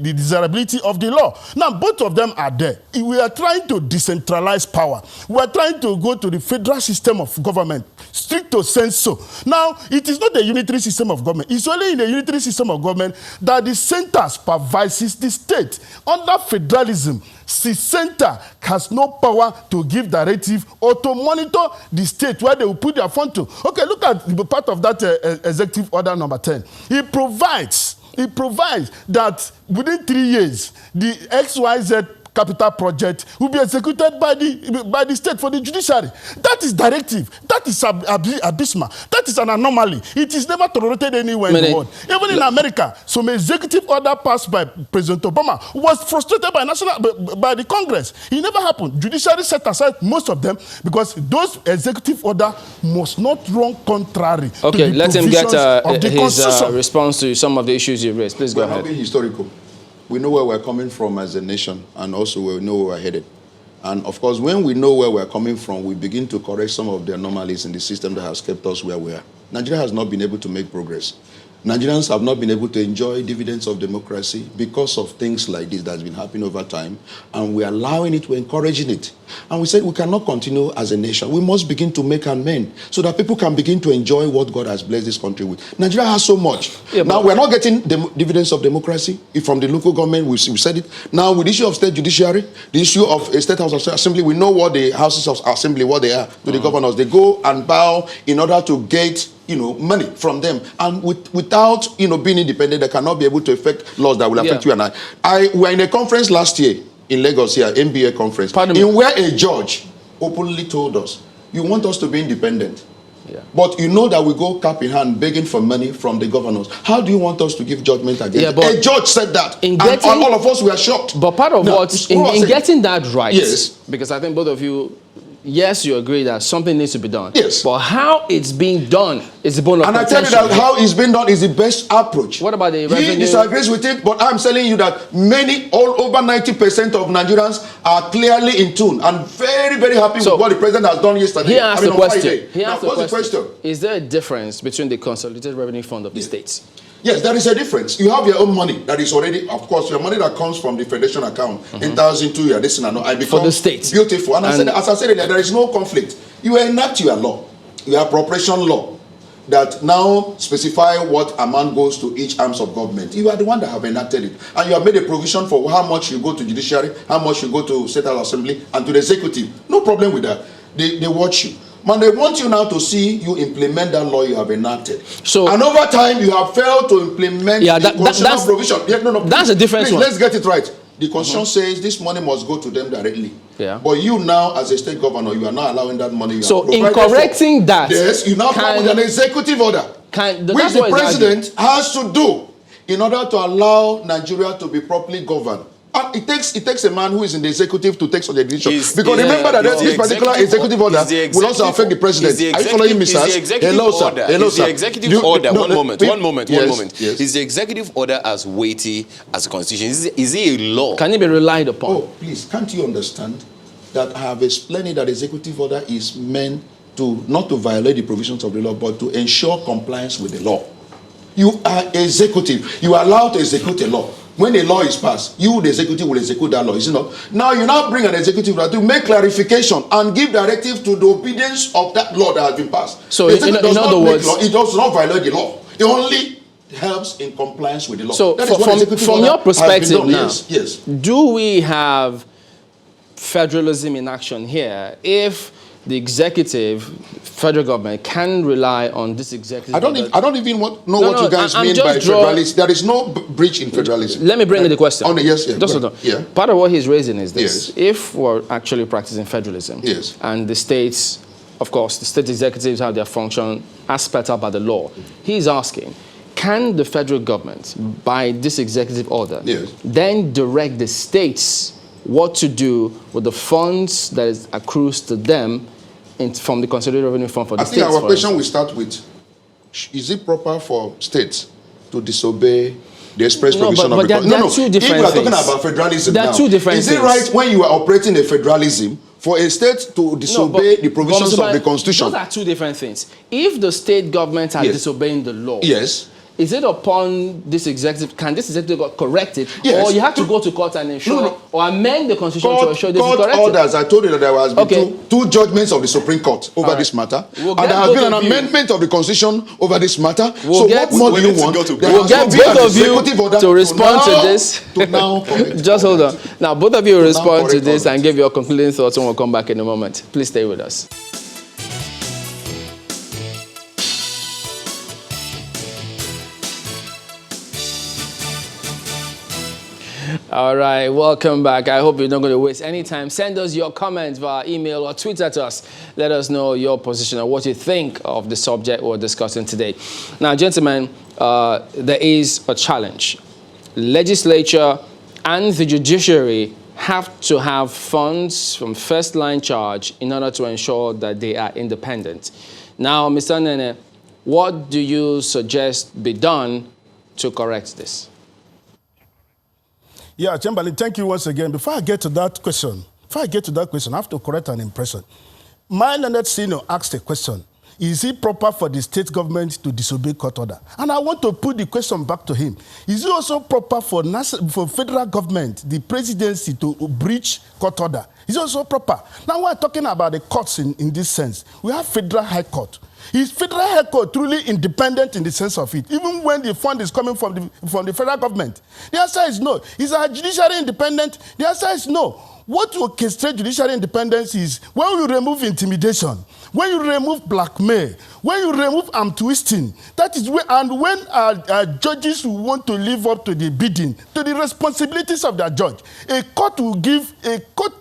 desirability of the law. Now, both of them are there. We are trying to decentralize power. We are trying to go to the federal system of government, stricto sensu. Now, it is not a unitary system of government. It's only in a unitary system of government that the center supervises the state. Under federalism, the center has no power to give directive or to monitor the state where they will put their fund to. Okay, look at the part of that executive order number 10. It provides that within 3 years, the XYZ capital project will be executed by the state for the judiciary. That is directive. That is abysmal. That is an anomaly. It is never tolerated anywhere in the world. Even in America, some executive order passed by President Obama was frustrated by the Congress. It never happened. Judiciary set aside most of them because those executive order must not run contrary to the let him get of the his response to some of the issues you raised. Please go ahead. Being historical. We know where we're coming from as a nation, and also we know where we're headed. And of course, when we know where we're coming from, we begin to correct some of the anomalies in the system that has kept us where we are. Nigeria has not been able to make progress. Nigerians have not been able to enjoy dividends of democracy because of things like this that's been happening over time, and we're allowing it, we're encouraging it. And we said we cannot continue as a nation. We must begin to make amends so that people can begin to enjoy what God has blessed this country with. Nigeria has so much. Yeah, now, we're not getting the dividends of democracy from the local government. We said it. Now, with the issue of state judiciary, the issue of a state house of assembly, we know what the houses of assembly, what they are to the governors. They go and bow in order to get money from them, and without being independent, they cannot be able to affect laws that will affect you and I. We were in a conference last year in Lagos here, MBA conference, where a judge openly told us, "You want us to be independent? Yeah. But you know that we go cap in hand begging for money from the governors. How do you want us to give judgment against but a judge said that, in and all of us were shocked. But part of in getting that right, yes, because I think both of you, yes, you agree that something needs to be done. Yes. But how it's being done is the bone of contention. And I tell you that how it's being done is the best approach. What about the revenue? He disagrees with it, but I'm telling you that all over 90% of Nigerians are clearly in tune and very, very happy with what the president has done yesterday. He asked the question. What's the question? Is there a difference between the Consolidated Revenue Fund of the states? Yes, there is a difference. You have your own money that is already, of course, your money that comes from the federation account enters into your this and I become for the states. Beautiful. And as I said earlier, there is no conflict. You enact your law, your appropriation law, that now specify what amount goes to each arms of government. You are the one that have enacted it. And you have made a provision for how much you go to judiciary, how much you go to state assembly, and to the executive. No problem with that. They watch you. Man, they want you now to see you implement that law you have enacted. So, and over time, you have failed to implement the constitutional provision. That's a different one. Let's get it right. The constitution says this money must go to them directly. Yeah. But you now, as a state governor, you are not allowing that money. So in correcting that, yes, you now come with an executive order, which the president has to do in order to allow Nigeria to be properly governed. And it takes a man who is in the executive to take such a decision. Because remember that this particular executive order will also affect the president. Are you following me, sir? Hello, sir. Hello, sir. The executive order. One moment. Yes. Is the executive order as weighty as the constitution? Is it a law? Can it be relied upon? Oh, please, can't you understand that I have explained it that the executive order is meant to not to violate the provisions of the law, but to ensure compliance with the law. You are executive. You are allowed to execute a law. When a law is passed, you, the executive, will execute that law, is it not? Now you now bring an executive law to make clarification and give directive to the obedience of that law that has been passed. So in other words, it does not violate the law. It only helps in compliance with the law. So from your perspective now, yes, do we have federalism in action here if the executive, federal government, can rely on this executive? I don't even know what you guys mean by federalism. There is no breach in federalism. Let me bring in the question. Yes. Part of what he's raising is this. Yes. If we're actually practicing federalism, yes, and the states, of course, the state executives have their function as spelled out by the law, he's asking, can the federal government, by this executive order, yes, then direct the states what to do with the funds that is accrues to them from the Consolidated Revenue Fund for the states? I think our question will start with, is it proper for states to disobey the express provision of the Constitution? There are two different things. If we are talking about federalism there are two different things. Is it right when you are operating a federalism for a state to disobey the provisions of the Constitution? Those are two different things. If the state government are disobeying the law, yes, is it upon this executive, can this executive correct it? Yes. Or you have to go to court and ensure, or amend the Constitution to ensure this is corrected? Orders. I told you that there has been two judgments of the Supreme Court over this matter. And there has been an amendment of the Constitution over this matter. So what more do you want? We'll get both of you to respond to this. Just hold on. Now, both of you will respond to this and give your concluding thoughts when we'll come back in a moment. Please stay with us. All right, welcome back. I hope you're not going to waste any time. Send us your comments via email or Twitter to us. Let us know your position or what you think of the subject we're discussing today. Now, gentlemen, there is a challenge. Legislature and the judiciary have to have funds from first line charge in order to ensure that they are independent. Now, Mr. Nene, what do you suggest be done to correct this? Yeah, Chamberlain, thank you once again. Before I get to that question, I have to correct an impression. My learned senior asked a question. Is it proper for the state government to disobey court order? And I want to put the question back to him. Is it also proper for federal government, the presidency, to breach court order? Is it also proper? Now we're talking about the courts in this sense. We have Federal High Court. Is Federal High Court truly independent in the sense of it, even when the fund is coming from the federal government? The answer is no. Is our judiciary independent? The answer is no. What will orchestrate judiciary independence is when you remove intimidation, when you remove blackmail, when you remove arm twisting. That is when, and when judges who want to live up to the bidding, to the responsibilities of their judge, a court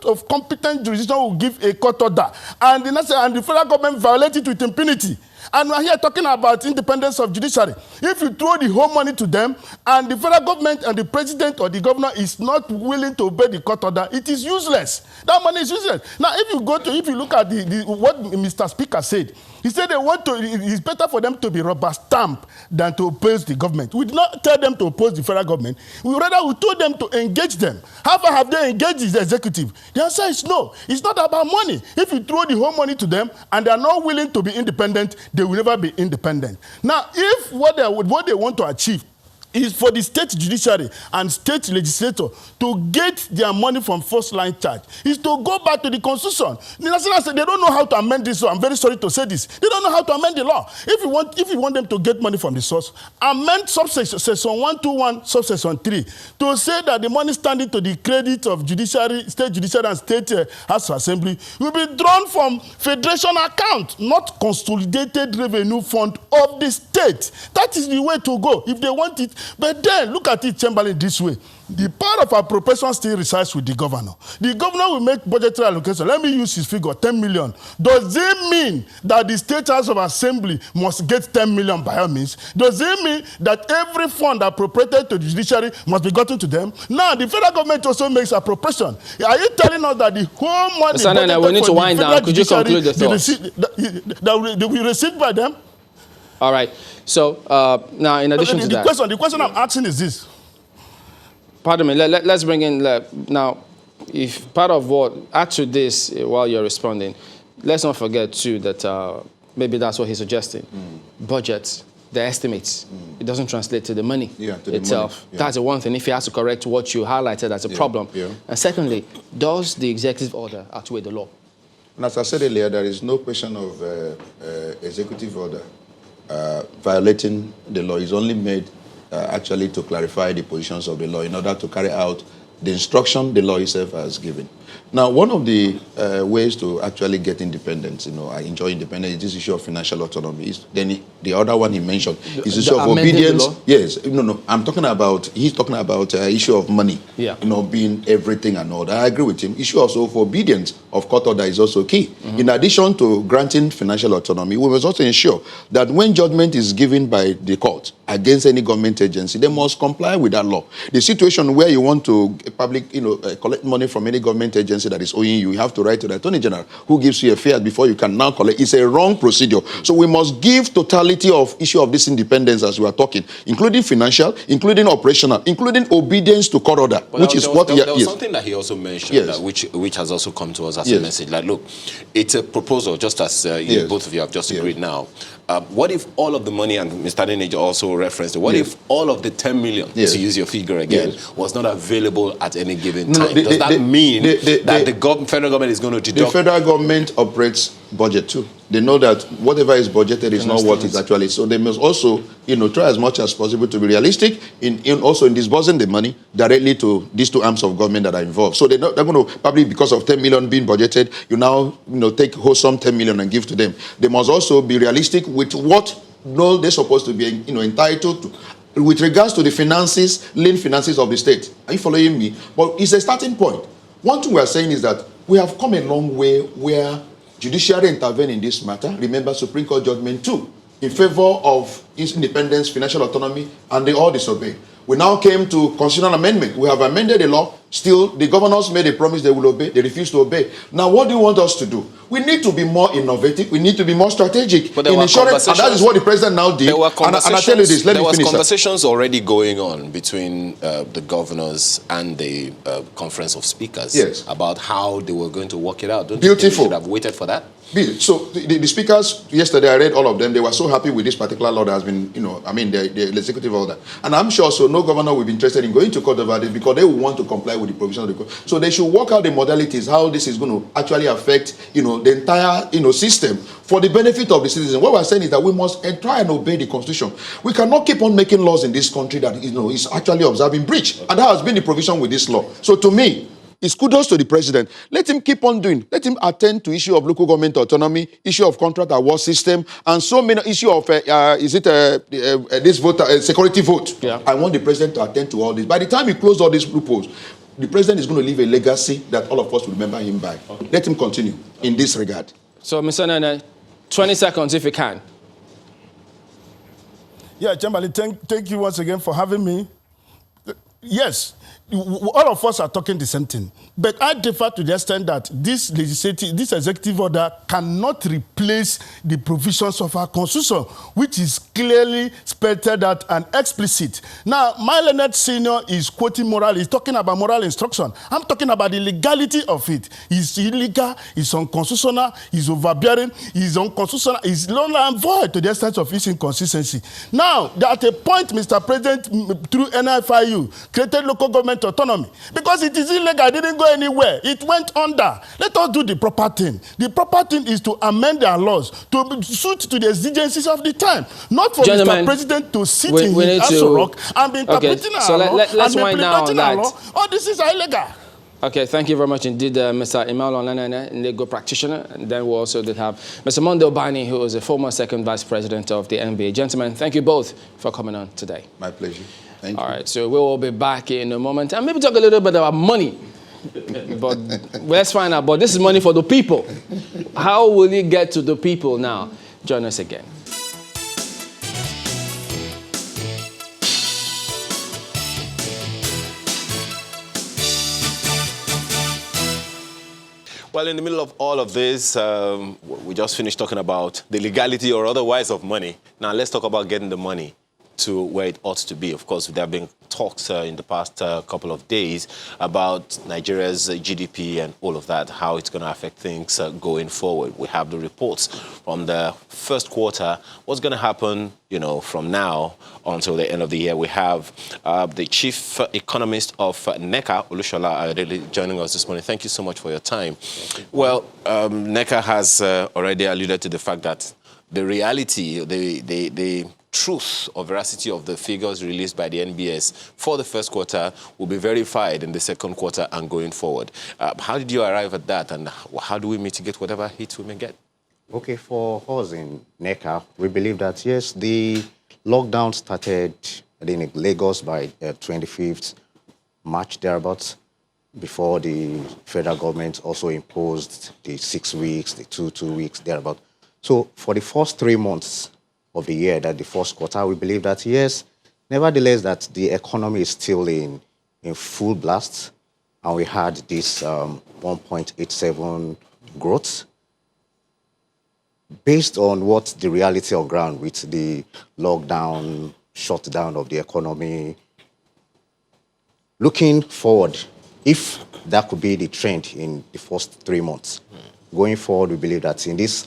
of competent jurisdiction will give a court order, and the federal government violate it with impunity. And we're here talking about independence of judiciary. If you throw the whole money to them and the federal government and the president or the governor is not willing to obey the court order, it is useless. That money is useless. Now, if you look at what Mr. Speaker said, he said it's better for them to be rubber stamp than to oppose the government. We did not tell them to oppose the federal government. We told them to engage them. How far have they engaged the executive? The answer is no. It's not about money. If you throw the whole money to them and they are not willing to be independent, they will never be independent. Now, if what they want to achieve is for the state judiciary and state legislature to get their money from first line charge, is to go back to the constitution. The National Assembly, they don't know how to amend this law. I'm very sorry to say this. They don't know how to amend the law. If you want them to get money from the source, amend subsection 121, subsection 3, to say that the money standing to the credit of judiciary, state judiciary and state House of Assembly will be drawn from federation account, not consolidated revenue fund of the state. That is the way to go if they want it. But then, look at it, Chamberlain, this way. The power of appropriation still resides with the governor. The governor will make budgetary allocation. Let me use his figure, 10 million. Does it mean that the State House of Assembly must get 10 million by all means? Does it mean that every fund appropriated to the judiciary must be gotten to them? Now, the federal government also makes appropriation. Are you telling us that the whole money... Mr. Nana, we need to wind down. Could you conclude the thoughts? That we received by them? All right. So now, in addition to that, the question I'm asking is this. Pardon me. Let's bring in now. If part of what add to this while you're responding, let's not forget too that maybe that's what he's suggesting. Budgets, the estimates, it doesn't translate to the money itself. Yeah. That's the one thing. If he has to correct what you highlighted as a problem, and secondly, does the executive order outweigh the law? And as I said earlier, there is no question of executive order violating the law. It's only made actually to clarify the positions of the law in order to carry out the instruction the law itself has given. Now, one of the ways to actually get independence, I enjoy independence, is this issue of financial autonomy. Then the other one he mentioned is the issue of obedience. Yes, I'm talking about, he's talking about issue of money, being everything and all that. I agree with him. Issue also of obedience of court order is also key. In addition to granting financial autonomy, we must also ensure that when judgment is given by the court against any government agency, they must comply with that law. The situation where you want to collect money from any government agency that is owing you have to write to the Attorney General, who gives you a fiat before you can now collect. It's a wrong procedure. So we must give totality of issue of this independence as we are talking, including financial, including operational, incling obedience to court order, which is what... There was something that he also mentioned, which has also come to us as a message. Like, look, it's a proposal, just as both of you have just agreed now. What if all of the money, and Mr. Adeniji also referenced it, what if all of the 10 million, to use your figure again, was not available at any given time? Does that mean that the federal government is going to deduct? The federal government operates budget too. They know that whatever is budgeted is not what is actually. So they must also, try as much as possible to be realistic in disbursing the money directly to these two arms of government that are involved. So they're going to probably, because of 10 million being budgeted, take wholesome 10 million and give to them. They must also be realistic with what they're supposed to be, entitled to. With regards to the finances, lean finances of the state. Are you following me? But it's a starting point. One thing we are saying is that we have come a long way where judiciary intervene in this matter. Remember Supreme Court judgment 2 in favor of independence, financial autonomy, and they all disobey. We now came to constitutional amendment. We have amended the law. Still, the governors made a promise they will obey. They refuse to obey. Now, what do you want us to do? We need to be more innovative. We need to be more strategic in ensuring, and that is what the president now did. And I tell you this, let me finish. There was conversations already going on between the governors and the Conference of Speakers about how they were going to work it out. Don't you think we should have waited for that? So the speakers, yesterday I read all of them, they were so happy with this particular law that has been, the executive order. And I'm sure no governor will be interested in going to court over this because they will want to comply with the provisions of the court. So they should work out the modalities, how this is going to actually affect, the entire, system for the benefit of the citizen. What we're saying is that we must try and obey the Constitution. We cannot keep on making laws in this country that, is actually observing breach. And that has been the provision with this law. So to me, it's kudos to the president. Let him keep on doing. Let him attend to issue of local government autonomy, issue of contract award system, and so many issue of this voter security vote. I want the president to attend to all this. By the time he closes all these loopholes, the president is going to leave a legacy that all of us will remember him by. Let him continue in this regard. So, Mr. Nana, 20 seconds if you can. Yeah, Chamberlain, thank you once again for having me. Yes, all of us are talking the same thing. But I differ to the extent that this executive order cannot replace the provisions of our constitution, which is clearly spelled out and explicit. Now, my learned senior is quoting moral, he's talking about moral instruction. I'm talking about the legality of it. It's illegal, it's unconstitutional, it's overbearing, it's unconstitutional, it's null and void to the extent of its inconsistency. Now, at a point, Mr. President, through NFIU, created local government autonomy. Because it is illegal, it didn't go anywhere. It went under. Let us do the proper thing. The proper thing is to amend their laws to suit to the exigencies of the time. Not for Mr. President to sit in his Aso Rock and be interpreting our law let's wind down on that. Oh, this is illegal. Okay, thank you very much indeed, Mr. Emmanuel Onanene, legal practitioner. And then we also did have Mr. Monday Obani, who is a former second vice president of the NBA. Gentlemen, thank you both for coming on today. My pleasure. Thank you. All right, so we will be back in a moment and maybe talk a little bit about money. But let's find out. But this is money for the people. How will it get to the people now? Join us again. Well, in the middle of all of this, we just finished talking about the legality or otherwise of money. Now let's talk about getting the money to where it ought to be. Of course, there have been talks in the past couple of days about Nigeria's GDP and all of that, how it's going to affect things going forward. We have the reports from the first quarter, what's going to happen, from now until the end of the year. We have the chief economist of NECA, Olushola Ayodele, joining us this morning. Thank you so much for your time. Well, NECA has already alluded to the fact that the reality, the truth or veracity of the figures released by the NBS for the first quarter will be verified in the second quarter and going forward. How did you arrive at that, and how do we mitigate whatever hits we may get? Okay, for us in NECA, we believe that, yes, the lockdown started in Lagos by 25th March, thereabouts, before the federal government also imposed the 6 weeks, the two weeks, thereabouts. So for the first 3 months of the year, that the first quarter, we believe that, yes, nevertheless, that the economy is still in full blast, and we had this 1.87 growth. Based on what the reality on ground with the lockdown, shutdown of the economy, looking forward, if that could be the trend in the first 3 months, going forward, we believe that in this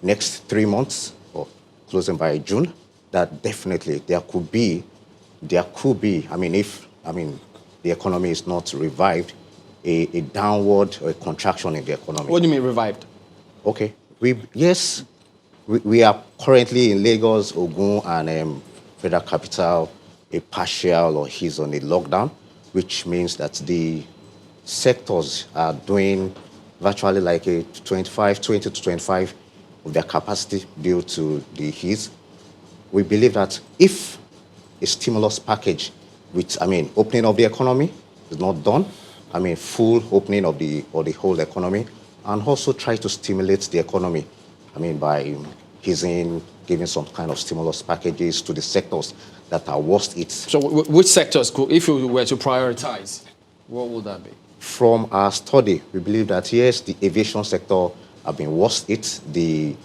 next 3 months, closing by June, that definitely there could be, if the economy is not revived, a downward or a contraction in the economy. What do you mean revived? Okay, we are currently in Lagos, Ogun, and Federal Capital, a partial or is on a lockdown, which means that the sectors are doing virtually like a 20 to 25 of their capacity due to the heat. We believe that if a stimulus package with, opening of the economy is not done, full opening of the whole economy, and also try to stimulate the economy, by giving some kind of stimulus packages to the sectors that are worst hit. So which sectors, if you were to prioritize, what would that be? From our study, we believe that, yes, the aviation sector have been worst hit, the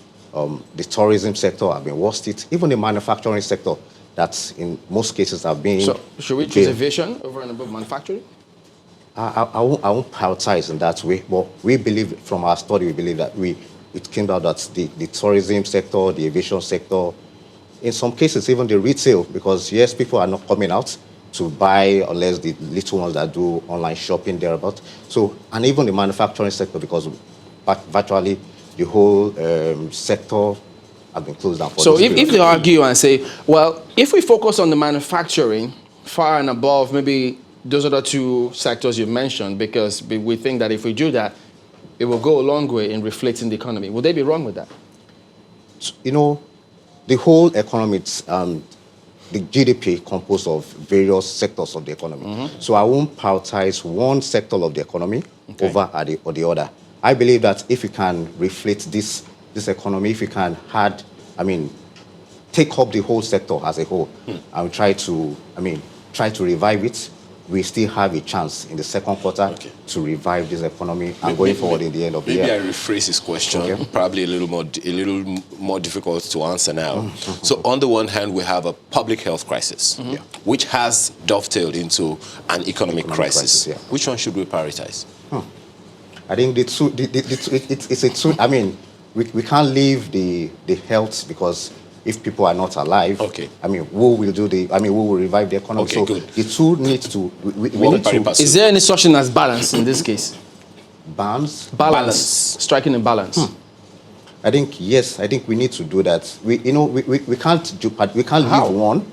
tourism sector have been worst hit, even the manufacturing sector that in most cases have been... So should we choose aviation over and above manufacturing? I won't prioritize in that way, but we believe, from our study, we believe that it came out that the tourism sector, the aviation sector, in some cases even the retail, because yes, people are not coming out to buy unless the little ones that do online shopping thereabout. So, and even the manufacturing sector, because virtually the whole sector has been closed down. So if they argue and say, well, if we focus on the manufacturing far and above maybe those are the two sectors you mentioned, because we think that if we do that, it will go a long way in reflecting the economy. Would they be wrong with that? The whole economy, the GDP composed of various sectors of the economy. Mm-hmm. So I won't prioritize one sector of the economy over the other. I believe that if we can reflect this economy, if we can add, take up the whole sector as a whole and we try to revive it, we still have a chance in the second quarter to revive this economy and going forward in the end of the year. Maybe I rephrase this question, probably a little more difficult to answer now. So on the one hand, we have a public health crisis, which has dovetailed into an economic crisis. Which one should we prioritize? I think it's a two. I mean, we can't leave the health because if people are not alive, I mean, who will revive the economy? Okay, so good. the two need to. We need to. Is there any such thing as balance in this case? Balance. Striking a balance. I think yes. I think we need to do that. We can't leave one.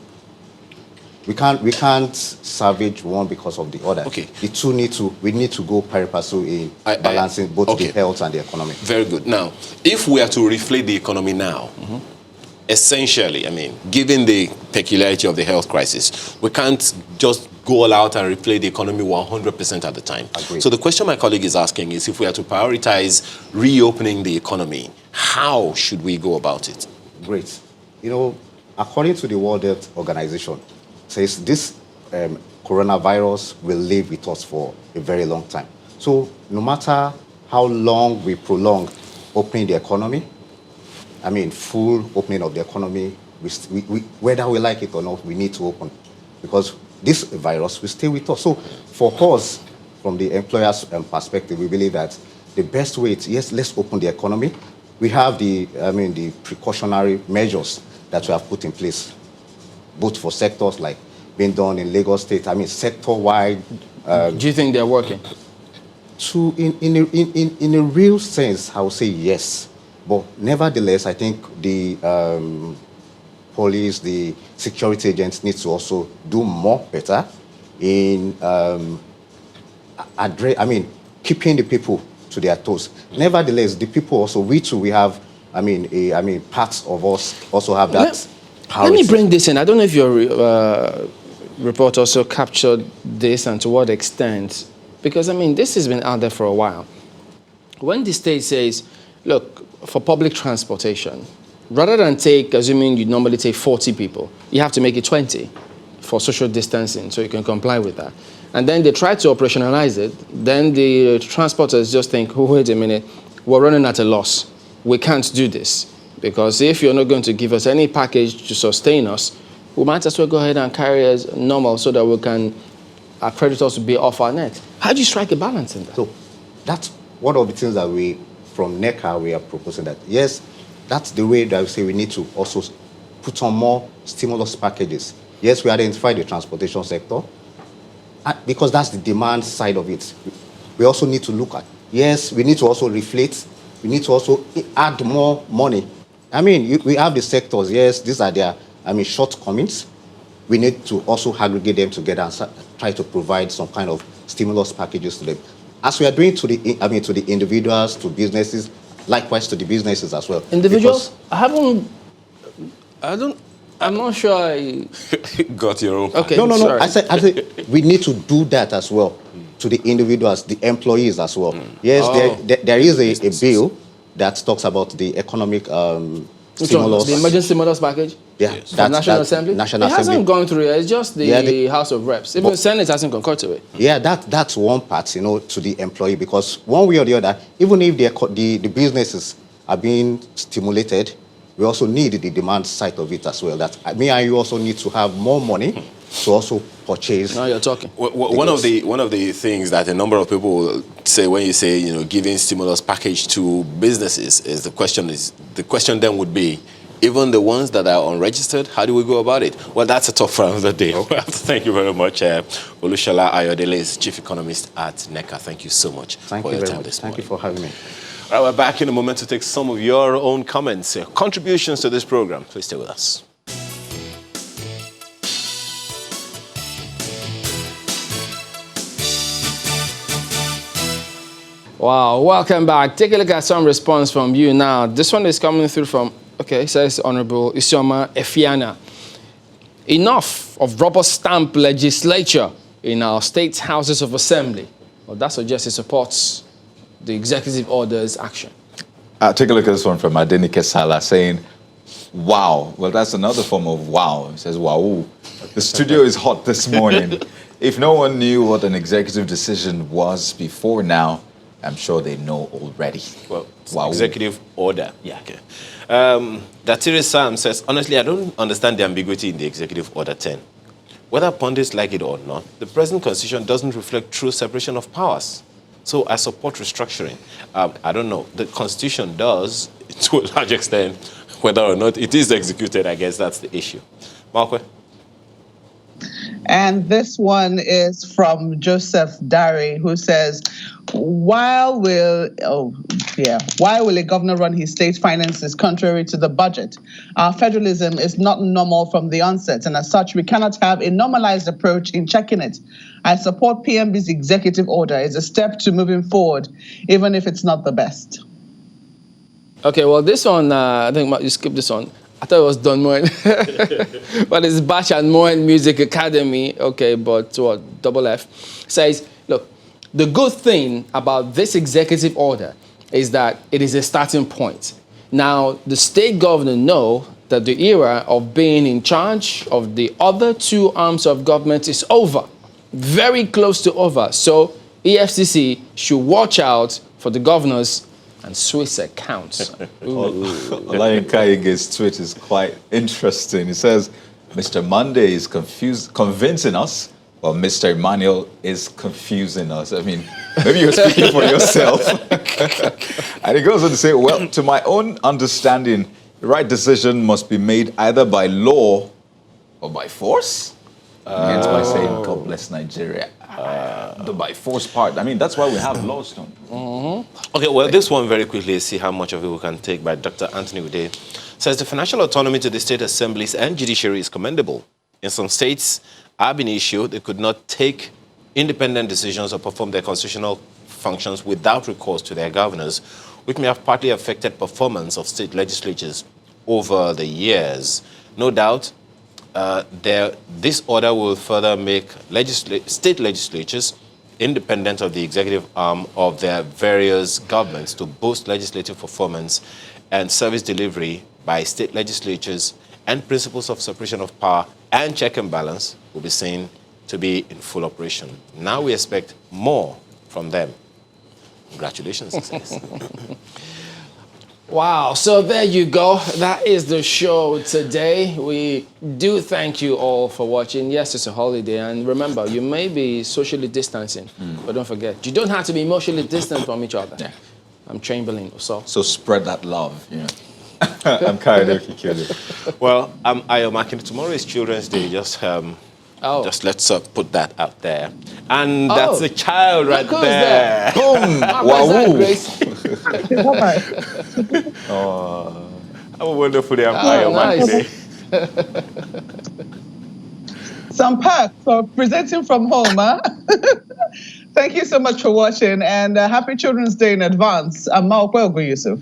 We can't salvage one because of the other. The two we need to go pari passu in balancing both the health and the economy. Very good. Now, if we are to reflate the economy now, essentially, I mean, given the peculiarity of the health crisis, we can't just go all out and replay the economy 100% at the time. Agreed. So the question my colleague is asking is, if we are to prioritize reopening the economy, how should we go about it? Great. According to the World Health Organization, says this coronavirus will live with us for a very long time. So no matter how long we prolong opening the economy, I mean, full opening of the economy, whether we like it or not, we need to open because this virus will stay with us. So for us, from the employer's perspective, we believe that the best way is, yes, let's open the economy. We have the precautionary measures that we have put in place, both for sectors like being done in Lagos State, I mean, sector-wide. Do you think they're working? In a real sense, I would say yes. But nevertheless, I think the police, the security agents need to also do better in keeping the people to their toes. Nevertheless, the people also, we have, parts of us also have that. Let me bring this in. I don't know if your report also captured this and to what extent, because, this has been out there for a while. When the state says, look, for public transportation, rather than assuming you normally take 40 people, you have to make it 20 for social distancing so you can comply with that. And then they try to operationalize it. Then the transporters just think, oh, wait a minute, we're running at a loss. We can't do this. Because if you're not going to give us any package to sustain us, we might as well go ahead and carry as normal so that we can, our creditors will be off our net. How do you strike a balance in that? So that's one of the things that from NECA, we are proposing that, yes, that's the way that we say we need to also put on more stimulus packages. Yes, we identify the transportation sector because that's the demand side of it. We also need to look at, yes, we need to also reflate. We need to also add more money. We have the sectors, yes, these are their, shortcomings. We need to also aggregate them together and try to provide some kind of stimulus packages to them. As we are doing to the individuals, to businesses, likewise to the businesses as well. Individuals? I'm not sure I got your own. Okay, no. Sorry. I said we need to do that as well to the individuals, the employees as well. Yes, there is a bill that talks about the economic stimulus. The emergency stimulus package? Yeah. Yes. National Assembly? National Assembly. It hasn't gone through it. It's just the House of Reps. Even the Senate hasn't concurred to it. Yeah, that's one part, to the employee, because one way or the other, even if the businesses are being stimulated, we also need the demand side of it as well. That me and you also need to have more money to also purchase. Now you're talking. One of the things that a number of people will say when you say, giving stimulus package to businesses is the question then would be, even the ones that are unregistered, how do we go about it? Well, that's a talk for another day. Well, thank you very much. Olushola Ayodele is Chief Economist at NECA. Thank you so much for your time this morning. Thank you for having me. All right, we're back in a moment to take some of your own comments, contributions to this program. Please stay with us. Wow, welcome back. Take a look at some response from you now. This one is coming through from, it says Honorable Isioma Efiana. Enough of rubber stamp legislature in our state houses of assembly. Well, that suggests it supports the executive order's action. Take a look at this one from Adenike Sala saying, Wow. Well, that's another form of wow. It says, wow. The studio is hot this morning. If no one knew what an executive decision was before now, I'm sure they know already. Well, wow. Executive order. Yeah. Okay. Datiri Sam says, honestly, I don't understand the ambiguity in the Executive Order 10. Whether pundits like it or not, the present constitution doesn't reflect true separation of powers. So I support restructuring. I don't know. The constitution does, to a large extent, whether or not it is executed, I guess that's the issue. Markwe? And this one is from Joseph Dari, who says, why will a governor run his state finances contrary to the budget? Our federalism is not normal from the onset, and as such, we cannot have a normalized approach in checking it. I support PMB's executive order. It's a step to moving forward, even if it's not the best. Okay, well, this one, I think you skipped this one. I thought it was Don Moen. But it's Bach and Moen Music Academy, okay, but what, double F, says, look, the good thing about this executive order is that it is a starting point. Now, the state governor know that the era of being in charge of the other two arms of government is over, very close to over. So EFCC should watch out for the governors and Swiss accounts. Lion Kayege's tweet is quite interesting. It says, Mr. Monday is convincing us, while Mr. Emmanuel is confusing us. I mean, maybe you're speaking for yourself. And it goes on to say, well, to my own understanding, the right decision must be made either by law or by force. Hence by saying, God bless Nigeria. The by force part, I mean, that's why we have laws, don't we? Okay, well, this one very quickly, see how much of it we can take, by Dr. Anthony Ude. Says the financial autonomy to the state assemblies and judiciary is commendable. In some states, ab initio, they could not take independent decisions or perform their constitutional functions without recourse to their governors, which may have partly affected performance of state legislatures over the years. No doubt, this order will further make state legislatures independent of the executive arm of their various governments to boost legislative performance and service delivery by state legislatures, and principles of separation of power and check and balance will be seen to be in full operation. Now we expect more from them. Congratulations, he says. Wow, so there you go. That is the show today. We do thank you all for watching. Yes, it's a holiday, and remember, you may be socially distancing, but don't forget, you don't have to be emotionally distant from each other. Yeah. I'm Chamberlain, so spread that love, you know. I'm Kayadoki Kyole. Well, I'm Ayo Makin. Tomorrow is Children's Day. Just let's put that out there. And that's a child right there. Boom! Wow! Have a wonderful day. I'm Ayo Makin. Some perks for presenting from home, huh? Thank you so much for watching, and happy Children's Day in advance. I'm Mark Yusuf.